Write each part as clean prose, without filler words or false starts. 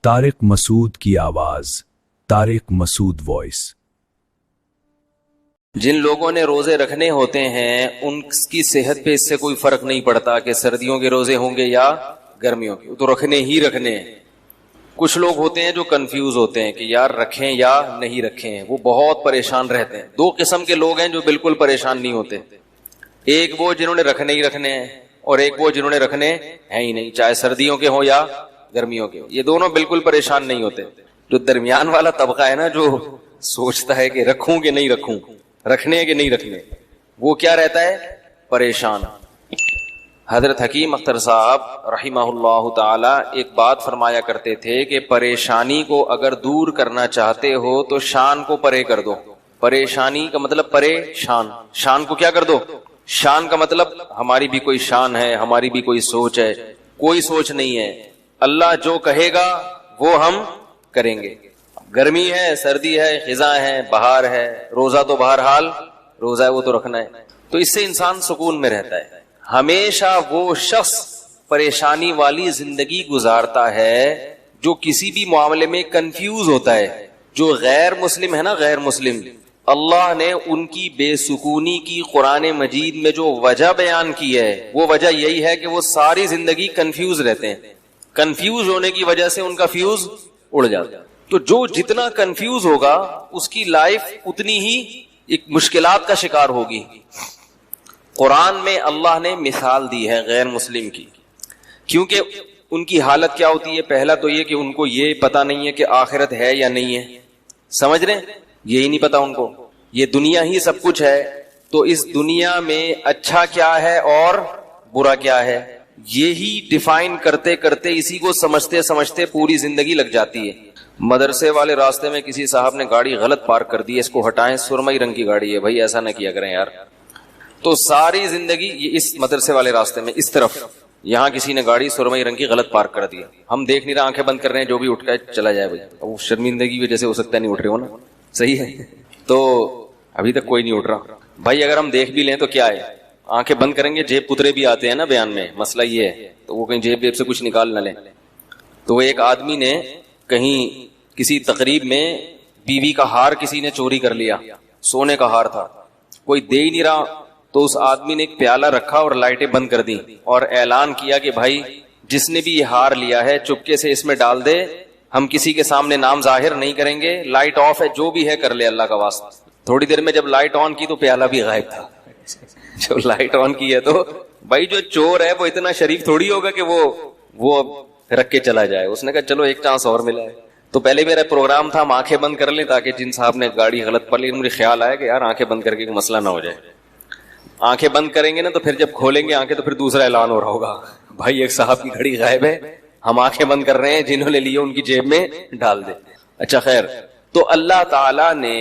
طارق مسعود کی آواز، طارق مسعود وائس۔ جن لوگوں نے روزے رکھنے ہوتے ہیں ان کی صحت پہ اس سے کوئی فرق نہیں پڑتا کہ سردیوں کے روزے ہوں گے یا گرمیوں کے، تو رکھنے ہی رکھنے ہیں۔ کچھ لوگ ہوتے ہیں جو کنفیوز ہوتے ہیں کہ یار رکھیں یا نہیں رکھیں، وہ بہت پریشان رہتے ہیں۔ دو قسم کے لوگ ہیں جو بالکل پریشان نہیں ہوتے، ایک وہ جنہوں نے رکھنے ہی رکھنے ہیں اور ایک وہ جنہوں نے رکھنے ہیں ہی نہیں، چاہے سردیوں کے ہوں یا گرمیوں کے ہوں۔ یہ دونوں بالکل پریشان نہیں ہوتے۔ جو درمیان والا طبقہ ہے نا، جو سوچتا ہے کہ رکھوں کہ نہیں رکھوں، رکھنے کہ نہیں رکھنے، وہ کیا رہتا ہے؟ پریشان۔ حضرت حکیم اختر صاحب رحمہ اللہ تعالی ایک بات فرمایا کرتے تھے کہ پریشانی کو اگر دور کرنا چاہتے ہو تو شان کو پرے کر دو۔ پریشانی کا مطلب پریشان، شان کو کیا کر دو؟ شان کا مطلب ہماری بھی کوئی شان ہے، ہماری بھی کوئی سوچ ہے، کوئی سوچ نہیں ہے۔ اللہ جو کہے گا وہ ہم کریں گے۔ گرمی ہے، سردی ہے، خزاں ہے، بہار ہے، روزہ تو بہرحال روزہ ہے، وہ تو رکھنا ہے۔ تو اس سے انسان سکون میں رہتا ہے۔ ہمیشہ وہ شخص پریشانی والی زندگی گزارتا ہے جو کسی بھی معاملے میں کنفیوز ہوتا ہے۔ جو غیر مسلم ہے نا، غیر مسلم، اللہ نے ان کی بے سکونی کی قرآن مجید میں جو وجہ بیان کی ہے، وہ وجہ یہی ہے کہ وہ ساری زندگی کنفیوز رہتے ہیں۔ کنفیوز ہونے کی وجہ سے ان کا فیوز اڑ جاتا ہے۔ تو جو جتنا کنفیوز ہوگا اس کی لائف اتنی ہی ایک مشکلات کا شکار ہوگی۔ قرآن میں اللہ نے مثال دی ہے غیر مسلم کی، کیونکہ ان کی حالت کیا ہوتی ہے؟ پہلا تو یہ کہ ان کو یہ پتا نہیں ہے کہ آخرت ہے یا نہیں ہے، سمجھ رہے ہیں؟ یہی نہیں پتا ان کو، یہ دنیا ہی سب کچھ ہے، تو اس دنیا میں اچھا کیا ہے اور برا کیا ہے، یہی ڈیفائن کرتے کرتے اسی کو سمجھتے سمجھتے پوری زندگی لگ جاتی ہے۔ مدرسے والے راستے میں کسی صاحب نے گاڑی غلط پارک کر دی، اس کو ہٹائیں، سرمئی رنگ کی گاڑی ہے، بھائی ایسا نہ کیا کریں یار۔ تو ساری زندگی یہ اس مدرسے والے راستے میں اس طرف یہاں کسی نے گاڑی سرمئی رنگ کی غلط پارک کر دیا، ہم دیکھ نہیں رہے، آنکھیں بند کر رہے ہیں، جو بھی اٹھ کے چلا جائے بھائی، وہ شرمندگی وجہ سے ہو سکتا ہے نہیں اٹھ رہے ہو نا، صحیح ہے؟ تو ابھی تک کوئی نہیں اٹھ رہا بھائی، اگر ہم دیکھ بھی لیں تو کیا ہے، آنکھیں بند کریں گے، جیب پترے بھی آتے ہیں نا بیان میں، مسئلہ یہ ہے، تو وہ کہیں جیب سے کچھ نکال نہ لیں۔ تو وہ ایک آدمی نے کہیں کسی تقریب میں بیوی کا ہار کسی نے چوری کر لیا، سونے کا ہار تھا، کوئی دے ہی نہیں رہا، تو اس آدمی نے ایک پیالہ رکھا اور لائٹیں بند کر دی اور اعلان کیا کہ بھائی جس نے بھی یہ ہار لیا ہے چپکے سے اس میں ڈال دے، ہم کسی کے سامنے نام ظاہر نہیں کریں گے، لائٹ آف ہے، جو بھی ہے کر لے اللہ کا واسطہ۔ تھوڑی دیر میں جب لائٹ آن کی تو پیالہ بھی غائب تھا۔ جو لائٹ آن کی ہے تو بھائی جو چور ہے وہ اتنا شریف تھوڑی ہوگا کہ وہ رکھ کے چلا جائے، اس نے کہا چلو ایک چانس اور ملا ہے۔ تو پہلے میرا پروگرام تھا ہم آنکھیں بند کر لیں تاکہ جن صاحب نے گاڑی غلط پڑ لی، مجھے خیال آیا کہ یار آنکھیں بند کر کے کوئی مسئلہ نہ ہو جائے۔ آنکھیں بند کریں گے نا تو پھر جب کھولیں گے آنکھیں تو پھر دوسرا اعلان ہو رہا ہوگا، بھائی ایک صاحب کی گھڑی غائب ہے، ہم آنکھیں بند کر رہے ہیں، جنہوں نے لیے ان کی جیب میں ڈال دے۔ اچھا خیر، تو اللہ تعالیٰ نے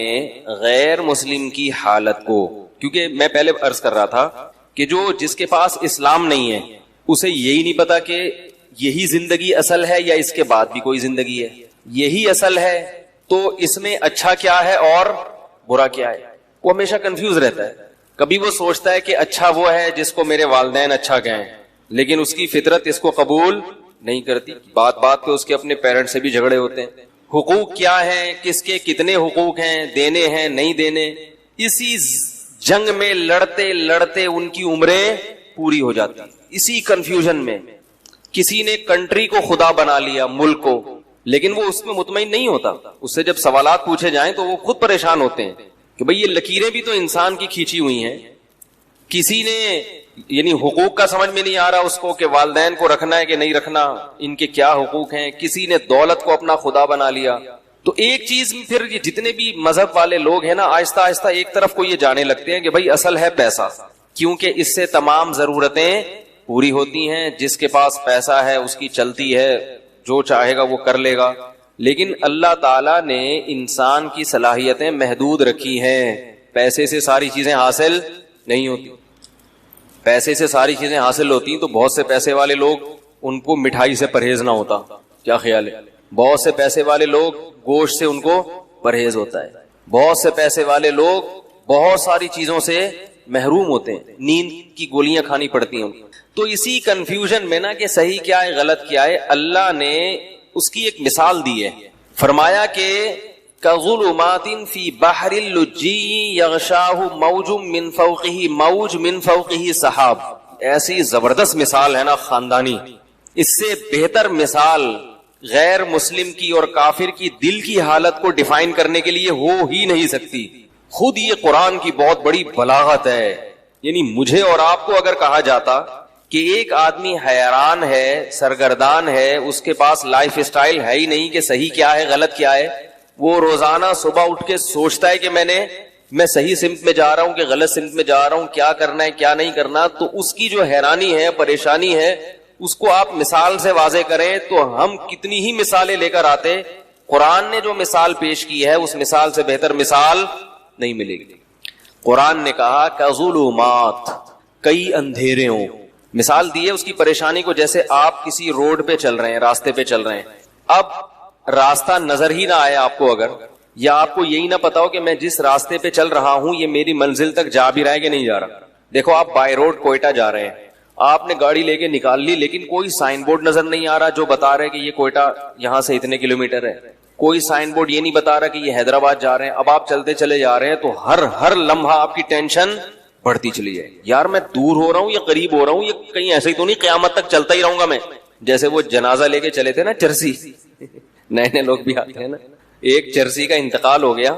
غیر مسلم کی حالت کو، کیونکہ میں پہلے عرض کر رہا تھا کہ جس کے پاس اسلام نہیں ہے اسے یہی نہیں پتا کہ یہی زندگی اصل ہے یا اس کے بعد بھی کوئی زندگی ہے، یہی اصل ہے تو اس میں اچھا کیا ہے اور برا کیا ہے، وہ ہمیشہ کنفیوز رہتا ہے۔ کبھی وہ سوچتا ہے کہ اچھا وہ ہے جس کو میرے والدین اچھا کہیں، لیکن اس کی فطرت اس کو قبول نہیں کرتی، بات بات پہ اس کے اپنے پیرنٹ سے بھی جھگڑے ہوتے ہیں۔ حقوق کیا ہیں، کس کے کتنے حقوق ہیں، دینے ہیں نہیں دینے، اسی جنگ میں لڑتے لڑتے ان کی عمریں پوری ہو جاتی، اسی کنفیوژن میں۔ کسی نے کنٹری کو خدا بنا لیا، ملک کو، لیکن وہ اس میں مطمئن نہیں ہوتا، اس سے جب سوالات پوچھے جائیں تو وہ خود پریشان ہوتے ہیں کہ بھئی یہ لکیریں بھی تو انسان کی کھینچی ہوئی ہیں۔ کسی نے یعنی حقوق کا سمجھ میں نہیں آ رہا اس کو کہ والدین کو رکھنا ہے کہ نہیں رکھنا، ان کے کیا حقوق ہیں، کسی نے دولت کو اپنا خدا بنا لیا۔ تو ایک چیز پھر یہ جتنے بھی مذہب والے لوگ ہیں نا، آہستہ آہستہ ایک طرف کو یہ جانے لگتے ہیں کہ بھئی اصل ہے پیسہ، کیونکہ اس سے تمام ضرورتیں پوری ہوتی ہیں، جس کے پاس پیسہ ہے اس کی چلتی ہے، جو چاہے گا وہ کر لے گا۔ لیکن اللہ تعالیٰ نے انسان کی صلاحیتیں محدود رکھی ہیں، پیسے سے ساری چیزیں حاصل نہیں ہوتی۔ پیسے سے ساری چیزیں حاصل ہوتی تو بہت سے پیسے والے لوگ ان کو مٹھائی سے پرہیز نہ ہوتا، کیا خیال ہے؟ بہت سے پیسے والے لوگ گوشت سے ان کو پرہیز ہوتا ہے، بہت سے پیسے والے لوگ بہت ساری چیزوں سے محروم ہوتے ہیں، نیند کی گولیاں کھانی پڑتی ہیں۔ تو اسی کنفیوژن میں نا کہ صحیح کیا ہے غلط کیا ہے، اللہ نے اس کی ایک مثال دی ہے. فرمایا کہ كظلمات في بحر اللجي يغشاه موج من فوقه موج من فوقه سحاب. ایسی زبردست مثال ہے نا خاندانی، اس سے بہتر مثال غیر مسلم کی اور کافر کی دل کی حالت کو ڈیفائن کرنے کے لیے ہو ہی نہیں سکتی. خود یہ قرآن کی بہت بڑی بلاغت ہے. یعنی مجھے اور آپ کو اگر کہا جاتا کہ ایک آدمی حیران ہے، سرگردان ہے، اس کے پاس لائف اسٹائل ہے ہی نہیں کہ صحیح کیا ہے غلط کیا ہے، وہ روزانہ صبح اٹھ کے سوچتا ہے کہ میں صحیح سمت میں جا رہا ہوں کہ غلط سمت میں جا رہا ہوں، کیا کرنا ہے کیا نہیں کرنا، تو اس کی جو حیرانی ہے، پریشانی ہے، اس کو آپ مثال سے واضح کریں تو ہم کتنی ہی مثالیں لے کر آتے. قرآن نے جو مثال پیش کی ہے اس مثال سے بہتر مثال نہیں ملے گی. قرآن نے کہا کظلمات، کئی اندھیرے ہوں. مثال دی ہے اس کی پریشانی کو، جیسے آپ کسی روڈ پہ چل رہے ہیں، راستے پہ چل رہے ہیں، اب راستہ نظر ہی نہ آئے آپ کو، اگر یا آپ کو یہی نہ پتا ہو کہ میں جس راستے پہ چل رہا ہوں یہ میری منزل تک جا بھی رہا ہے کہ نہیں جا رہا. دیکھو آپ بائی روڈ کوئٹہ جا رہے ہیں، آپ نے گاڑی لے کے نکال لی، لیکن کوئی سائن بورڈ نظر نہیں آ رہا جو بتا رہے کہ یہ کوئٹہ یہاں سے اتنے کلومیٹر ہے. کوئی سائن بورڈ یہ نہیں بتا رہا کہ یہ حیدرآباد جا رہے ہیں. اب آپ چلتے چلے جا رہے ہیں تو ہر لمحہ آپ کی ٹینشن بڑھتی چلی جائے. یار میں دور ہو رہا ہوں یا قریب ہو رہا ہوں، یہ کہیں ایسے ہی تو نہیں قیامت تک چلتا ہی رہوں گا میں. جیسے وہ جنازہ لے کے چلے تھے نا چرسی، نئے لوگ بھی آتے ہیں نا، ایک چرسی کا انتقال ہو گیا،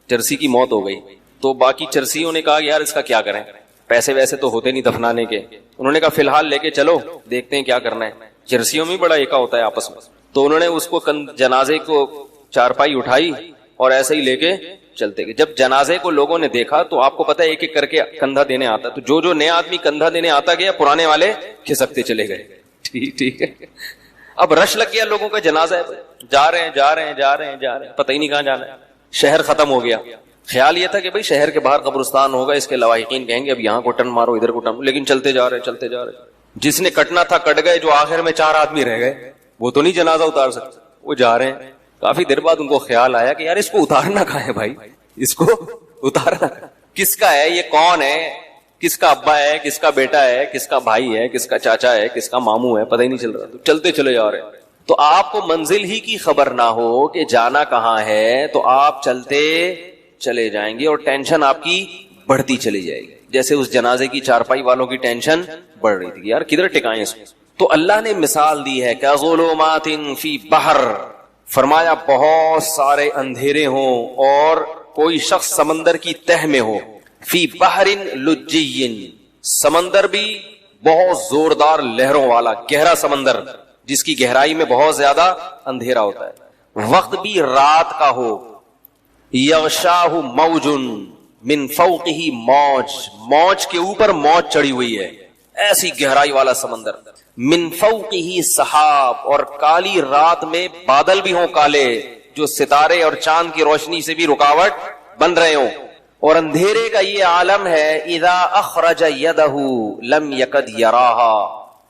چرسی کی موت ہو گئی، تو باقی چرسیوں نے کہا یار اس کا کیا کریں، پیسے ویسے تو ہوتے نہیں دفنانے کے. انہوں نے کہا فی الحال لے کے چلو، دیکھتے ہیں کیا کرنا ہے. چرسیوں میں بڑا ایکا ہوتا ہے آپس میں. تو انہوں نے اس کو جنازے کو چارپائی اٹھائی اور ایسے ہی لے کے چلتے گئے. جب جنازے کو لوگوں نے دیکھا تو آپ کو پتا ہے ایک ایک کر کے کندھا دینے آتا، تو جو نیا آدمی کندھا دینے آتا گیا پرانے والے کھسکتے چلے گئے. ٹھیک ہے. اب رش لگ گیا لوگوں کا، جنازہ ہے، جا رہے ہیں، پتہ ہی نہیں کہاں جانا ہے. شہر ختم ہو گیا. خیال یہ تھا کہ بھئی شہر کے باہر قبرستان ہوگا، اس کے لواحقین کہیں گے اب یہاں کو ٹرن مارو ادھر کو ٹرن، لیکن چلتے جا رہے. جس نے کٹنا تھا کٹ گئے، جو آخر میں 4 آدمی رہ گئے وہ تو نہیں جنازہ اتار سکتے، وہ جا رہے ہیں. کافی دیر بعد ان کو خیال آیا کہ یار اس کو اتارنا کہاں ہے بھائی، اس کو اتارنا کس کا ہے، یہ کون ہے، کس کا ابا ہے، کس کا بیٹا ہے، کس کا بھائی ہے، کس کا چاچا ہے، کس کا ماموں ہے، پتہ ہی نہیں چل رہا. تو چلتے چلے جا رہے ہیں. تو آپ کو منزل ہی کی خبر نہ ہو کہ جانا کہاں ہے تو آپ چلتے چلے جائیں گے اور ٹینشن آپ کی بڑھتی چلی جائے گی. جیسے اس جنازے کی چارپائی والوں کی ٹینشن بڑھ رہی تھی، یار کدھر ٹکائیں اس کو. تو اللہ نے مثال دی ہے کہ ظلمات فی بحر، فرمایا بہت سارے اندھیرے ہوں اور کوئی شخص سمندر کی تہ میں ہو. فی بحر لجی، سمندر بھی بہت زوردار لہروں والا گہرا سمندر جس کی گہرائی میں بہت زیادہ اندھیرا ہوتا ہے. وقت بھی رات کا ہو. یغشاہ موج من فوقہ موج، موج کے اوپر موج چڑھی ہوئی ہے، ایسی گہرائی والا سمندر. من فوقہ سحاب، اور کالی رات میں بادل بھی ہوں کالے جو ستارے اور چاند کی روشنی سے بھی رکاوٹ بن رہے ہوں. اور اندھیرے کا یہ عالم ہے اذا اخرج یدہ لم یکد یراہا،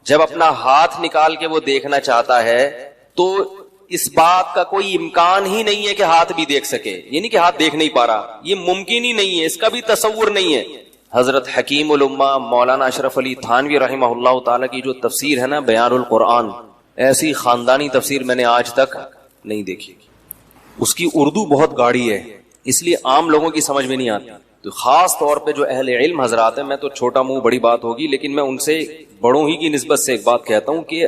جب اپنا ہاتھ نکال کے وہ دیکھنا چاہتا ہے تو اس بات کا کوئی امکان ہی نہیں ہے کہ ہاتھ بھی دیکھ سکے. یعنی کہ ہاتھ دیکھ نہیں پا رہا، یہ ممکن ہی نہیں ہے، اس کا بھی تصور نہیں ہے. حضرت حکیم الامہ مولانا اشرف علی تھانوی رحمہ اللہ تعالی کی جو تفسیر ہے نا بیان القرآن، ایسی خاندانی تفسیر میں نے آج تک نہیں دیکھی. اس کی اردو بہت گاڑی ہے، اس لیے عام لوگوں کی سمجھ میں نہیں آتی. تو خاص طور پہ جو اہل علم حضرات ہیں، میں تو چھوٹا منہ بڑی بات ہوگی لیکن میں ان سے بڑوں ہی کی نسبت سے ایک بات کہتا ہوں کہ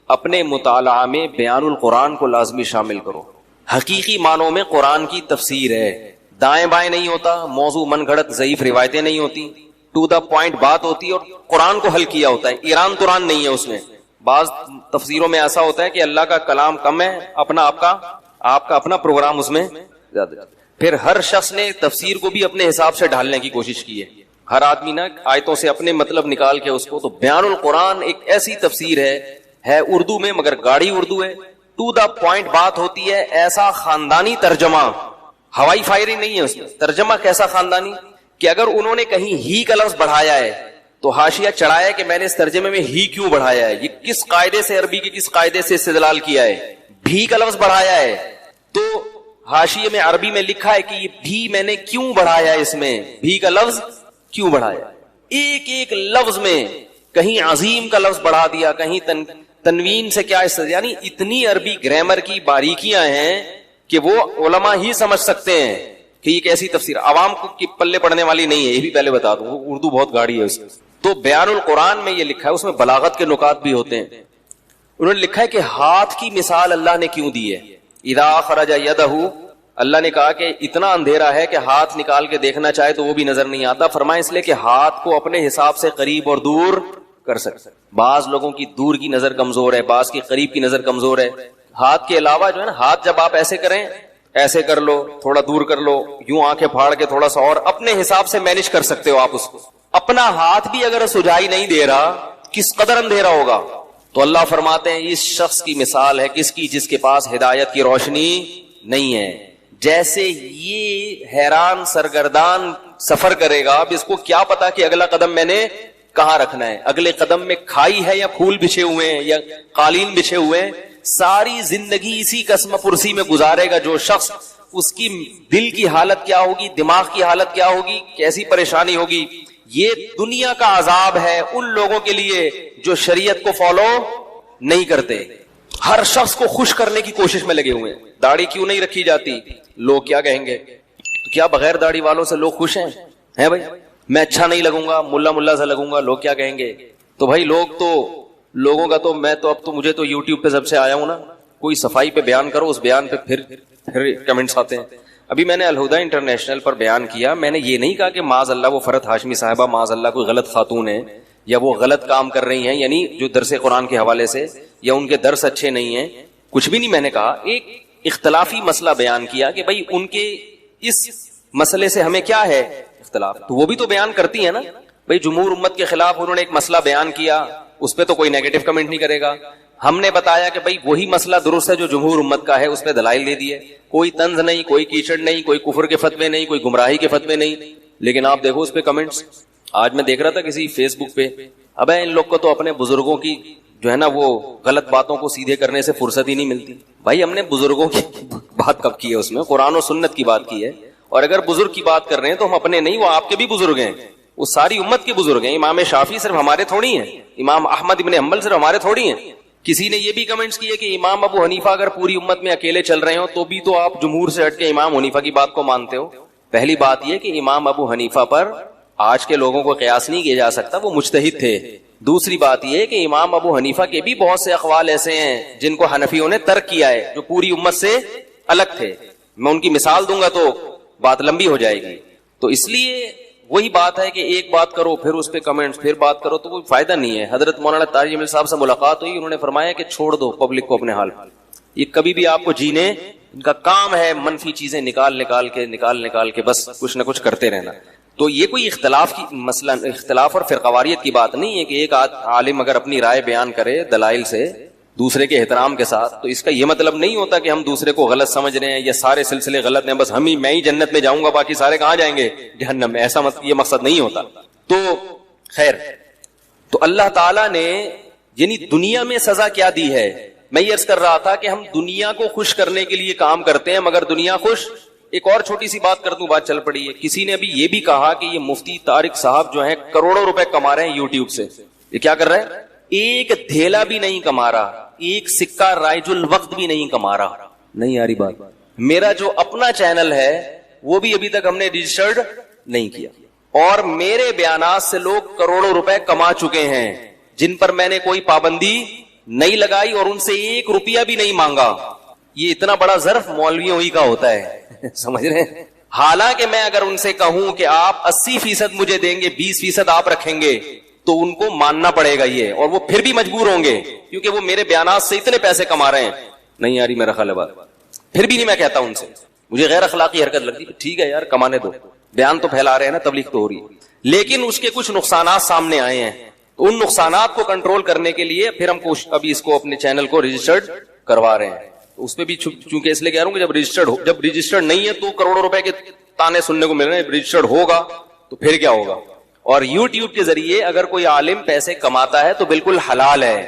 اپنے مطالعہ میں بیان القرآن کو لازمی شامل کرو. حقیقی معنوں میں قرآن کی تفسیر ہے، دائیں بائیں نہیں ہوتا، موضوع من گھڑت ضعیف روایتیں نہیں ہوتی، ٹو دا پوائنٹ بات ہوتی ہے اور قرآن کو حل کیا ہوتا ہے. ایران تران نہیں ہے اس میں. بعض تفسیروں میں ایسا ہوتا ہے کہ اللہ کا کلام کم ہے، آپ کا اپنا پروگرام اس میں زیادہ. پھر ہر شخص نے تفسیر کو بھی اپنے حساب سے ڈھالنے کی کوشش کی ہے، ہر آدمی نا آیتوں سے اپنے مطلب نکال کے اس کو. تو بیان القرآن ایک ایسی تفسیر ہے اردو میں مگر گاڑی اردو ہے، ٹو دا پوائنٹ بات ہوتی ہے. ایسا خاندانی ترجمہ، ہوائی فائرنگ نہیں ہے اس میں. ترجمہ کیسا خاندانی کہ اگر انہوں نے کہیں ہی کا لفظ بڑھایا ہے تو حاشیہ چڑھایا کہ میں نے اس ترجمے میں ہی کیوں بڑھایا ہے، یہ کس قاعدے سے، عربی کے کس قاعدے سے استدلال کیا ہے. بھی کا لفظ بڑھایا ہے تو حاشیے میں عربی میں لکھا ہے کہ یہ بھی میں نے کیوں بڑھایا ہے، اس میں بھی کا لفظ کیوں بڑھایا. ایک ایک لفظ میں کہیں عظیم کا لفظ بڑھا دیا، کہیں تنوین سے کیا یعنی اتنی عربی گرامر کی باریکیاں ہیں کہ وہ علماء ہی سمجھ سکتے ہیں کہ یہ کیسی تفسیر، عوام کو کی پلے پڑنے والی نہیں ہے، یہ بھی پہلے بتا دوں، اردو بہت گاڑی ہے اس میں۔ تو بیان القرآن میں یہ لکھا ہے، اس میں بلاغت کے نکات بھی ہوتے ہیں۔ انہوں نے لکھا ہے کہ ہاتھ کی مثال اللہ نے کیوں دی ہے، اذا خرج یدہ، اللہ نے کہا کہ اتنا اندھیرا ہے کہ ہاتھ نکال کے دیکھنا چاہے تو وہ بھی نظر نہیں آتا، فرمایا اس لیے کہ ہاتھ کو اپنے حساب سے قریب اور دور کر سکتے۔ بعض لوگوں کی دور کی نظر کمزور ہے، بعض کی قریب کی نظر کمزور ہے۔ ہاتھ کے علاوہ جو ہے نا، ہاتھ جب آپ ایسے کریں، ایسے کر لو، تھوڑا دور کر لو، یوں آنکھیں پھاڑ کے تھوڑا سا، اور اپنے حساب سے مینج کر سکتے ہو آپ اس کو۔ اپنا ہاتھ بھی اگر سجائی نہیں دے رہا، کس قدر اندھیرا ہوگا؟ تو اللہ فرماتے ہیں اس شخص کی مثال ہے کس کی، جس کے پاس ہدایت کی روشنی نہیں ہے۔ جیسے یہ حیران سرگردان سفر کرے گا، اب اس کو کیا پتا کہ اگلا قدم میں نے کہاں رکھنا ہے، اگلے قدم میں کھائی ہے یا پھول بچھے ہوئے ہیں یا قالین بچھے ہوئے ہیں۔ ساری زندگی اسی قسم پرسی میں گزارے گا جو شخص، اس کی دل کی حالت کیا ہوگی، دماغ کی حالت کیا ہوگی، کیسی پریشانی ہوگی۔ یہ دنیا کا عذاب ہے ان لوگوں کے لیے جو شریعت کو فالو نہیں کرتے، ہر شخص کو خوش کرنے کی کوشش میں لگے ہوئے ہیں۔ داڑھی کیوں نہیں رکھی جاتی، لوگ کیا کہیں گے؟ تو کیا بغیر داڑھی والوں سے لوگ خوش ہیں بھائی؟ میں اچھا نہیں لگوں گا، ملا سا لگوں گا، لوگ کیا کہیں گے؟ تو بھائی لوگوں کا تو میں تو اب تو مجھے تو یوٹیوب پہ سب سے آیا ہوں نا، کوئی صفائی پہ بیان کرو، اس بیان پہ پھر کمنٹس آتے ہیں۔ ابھی میں نے الہدیٰ انٹرنیشنل پر بیان کیا، میں نے یہ نہیں کہا کہ معاذ اللہ وہ فرحت ہاشمی صاحبہ معاذ اللہ کوئی غلط خاتون ہے یا وہ غلط کام کر رہی ہیں، یعنی جو درس قرآن کے حوالے سے، یا ان کے درس اچھے نہیں ہیں، کچھ بھی نہیں۔ میں نے کہا ایک اختلافی مسئلہ بیان کیا کہ بھائی ان کے اس مسئلے سے ہمیں کیا ہے اختلاف، تو وہ بھی تو بیان کرتی ہیں نا۔ بھائی جمہور امت کے خلاف انہوں نے ایک مسئلہ بیان کیا، اس پہ تو کوئی نیگیٹو کمنٹ نہیں کرے گا۔ ہم نے بتایا کہ بھائی وہی مسئلہ درست ہے جو جمہور امت کا ہے، اس پہ دلائل دے دیے، کوئی طنز نہیں، کوئی کیچڑ نہیں، کوئی کفر کے فتوے نہیں، کوئی گمراہی کے فتوے نہیں۔ لیکن آپ دیکھو اس پہ کمنٹس، آج میں دیکھ رہا تھا کسی فیس بک پہ، اب ان لوگ کو تو اپنے بزرگوں کی جو ہے نا وہ غلط باتوں کو سیدھے کرنے سے فرصت ہی نہیں ملتی۔ بھائی ہم نے بزرگوں کی بات کب کی ہے، اس میں قرآن و سنت کی بات کی ہے، اور اگر بزرگ کی بات کر رہے ہیں تو ہم اپنے نہیں، وہ آپ کے بھی بزرگ ہیں، وہ ساری امت کے بزرگ ہیں۔ امام شافعی صرف ہمارے تھوڑی ہیں، امام احمد ابن حنبل صرف ہمارے تھوڑی ہیں۔ کسی نے یہ بھی کمنٹس کیے کہ امام ابو حنیفہ اگر پوری امت میں اکیلے چل رہے ہو تو بھی تو آپ جمہور سے ہٹ کے امام حنیفہ کی بات کو مانتے ہو۔ پہلی بات یہ کہ امام ابو حنیفہ پر آج کے لوگوں کو قیاس نہیں کیا جا سکتا، وہ مجتہد تھے۔ دوسری بات یہ کہ امام ابو حنیفہ کے بھی بہت سے اقوال ایسے ہیں جن کو حنفیوں نے ترک کیا ہے، جو پوری امت سے الگ تھے۔ میں ان کی مثال دوں گا تو بات لمبی ہو جائے گی، تو اس لیے وہی بات ہے کہ ایک بات کرو پھر اس پہ کمنٹس، پھر بات کرو تو کوئی فائدہ نہیں ہے۔ حضرت مولانا طاہر جمیل صاحب سے ملاقات ہوئی، انہوں نے فرمایا کہ چھوڑ دو پبلک کو اپنے حال، یہ کبھی بھی آپ کو جینے، ان کا کام ہے منفی چیزیں نکال کے بس کچھ نہ کچھ کرتے رہنا۔ تو یہ کوئی اختلاف کی مثلا اختلاف اور فرقواریت کی بات نہیں ہے کہ ایک عالم اگر اپنی رائے بیان کرے دلائل سے دوسرے کے احترام کے ساتھ، تو اس کا یہ مطلب نہیں ہوتا کہ ہم دوسرے کو غلط سمجھ رہے ہیں یا سارے سلسلے غلط ہیں، بس میں ہی جنت میں جاؤں گا باقی سارے کہاں جائیں گے؟ جہنم میں۔ ایسا یہ مقصد نہیں ہوتا۔ تو خیر، تو اللہ تعالیٰ نے یعنی دنیا میں سزا کیا دی ہے؟ میں یہ عرض کر رہا تھا کہ ہم دنیا کو خوش کرنے کے لیے کام کرتے ہیں مگر دنیا خوش۔ ایک اور چھوٹی سی بات کر دوں، بات چل پڑی ہے، کسی نے ابھی یہ بھی کہا کہ یہ مفتی طارق صاحب جو ہیں کروڑوں روپے کما رہے ہیں یوٹیوب سے۔ یہ کیا کر رہے ہیں؟ ایک دھیلا بھی نہیں کما رہا، ایک سکہ رائج الوقت بھی نہیں کما رہا۔ نہیں آ رہی بات؟ میرا جو اپنا چینل ہے وہ بھی ابھی تک ہم نے رجسٹرڈ نہیں کیا، اور میرے بیانات سے لوگ کروڑوں روپے کما چکے ہیں جن پر میں نے کوئی پابندی نہیں لگائی اور ان سے ایک روپیہ بھی نہیں مانگا۔ یہ اتنا بڑا ظرف مولویوں ہی کا ہوتا ہے، سمجھ رہے ہیں؟ حالانکہ میں اگر ان سے کہوں کہ آپ 80% مجھے دیں گے، 20% آپ رکھیں گے، تو ان کو ماننا پڑے گا یہ، اور وہ پھر بھی مجبور ہوں گے کیونکہ وہ میرے بیانات سے اتنے پیسے کما رہے ہیں۔ نہیں آ رہی میرا خیال ہے بات؟ پھر بھی نہیں میں کہتا ان سے، مجھے غیر اخلاقی حرکت لگتی، ٹھیک ہے یار کمانے دو، بیان تو پھیلا رہے ہیں نا، تبلیغ تو ہو رہی ہے، لیکن اس کے کچھ نقصانات سامنے آئے ہیں۔ ان نقصانات کو کنٹرول کرنے کے لیے پھر ہم ابھی اس کو اپنے چینل کو رجسٹرڈ کروا رہے ہیں۔ اس پہ بھی چونکہ اس لیے کہہ رہا ہوں کہ جب رجسٹرڈ نہیں ہے تو کروڑوں روپے کے تانے سننے کو مل رہے ہیں، رجسٹرڈ ہوگا تو پھر کیا ہوگا۔ اور یوٹیوب کے ذریعے اگر کوئی عالم پیسے کماتا ہے تو بالکل حلال ہے،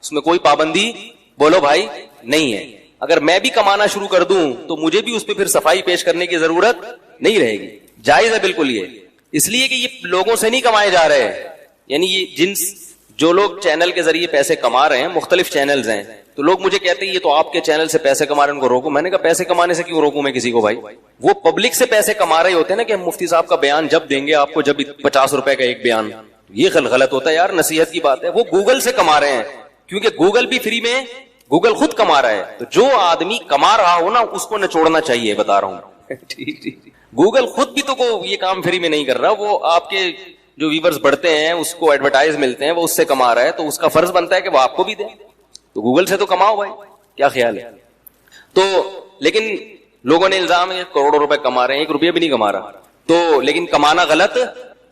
اس میں کوئی پابندی بولو بھائی نہیں ہے۔ اگر میں بھی کمانا شروع کر دوں تو مجھے بھی اس پہ پھر صفائی پیش کرنے کی ضرورت نہیں رہے گی، جائز ہے بالکل یہ، اس لیے کہ یہ لوگوں سے نہیں کمائے جا رہے، یعنی یہ جو لوگ چینل کے ذریعے پیسے کما رہے ہیں, مختلف چینلز ہیں, تو لوگ مجھے کہتے ہیں یہ تو آپ کے چینل سے پیسے کما رہے ہیں, ان کو روکو. میں نے کہا پیسے کمانے سے کیوں روکوں میں کسی کو بھائی؟ وہ پبلک سے پیسے کما رہے ہوتے ہیں نا, کہ مفتی صاحب کا بیان جب دیں گے آپ کو, جب 50 روپے کا ایک بیان, یہ غلط ہوتا ہے یار, نصیحت کی بات ہے. وہ گوگل سے کما رہے ہیں, کیونکہ گوگل بھی فری میں, گوگل خود کما رہا ہے. تو جو آدمی کما رہا ہو نا اس کو نچوڑنا چاہیے, بتا رہا ہوں. گوگل خود بھی تو یہ کام فری میں نہیں کر رہا, وہ آپ کے جو ویورز بڑھتے ہیں اس کو ایڈورٹائز ملتے ہیں, وہ اس سے کما رہا ہے, تو اس کا فرض بنتا ہے کہ وہ آپ کو بھی دے. تو گوگل سے تو کماؤ بھائی, کیا خیال ہے؟ تو لیکن لوگوں نے الزام ہے کروڑوں روپے کما رہے ہیں, 1 روپیہ بھی نہیں کما رہا. تو لیکن کمانا غلط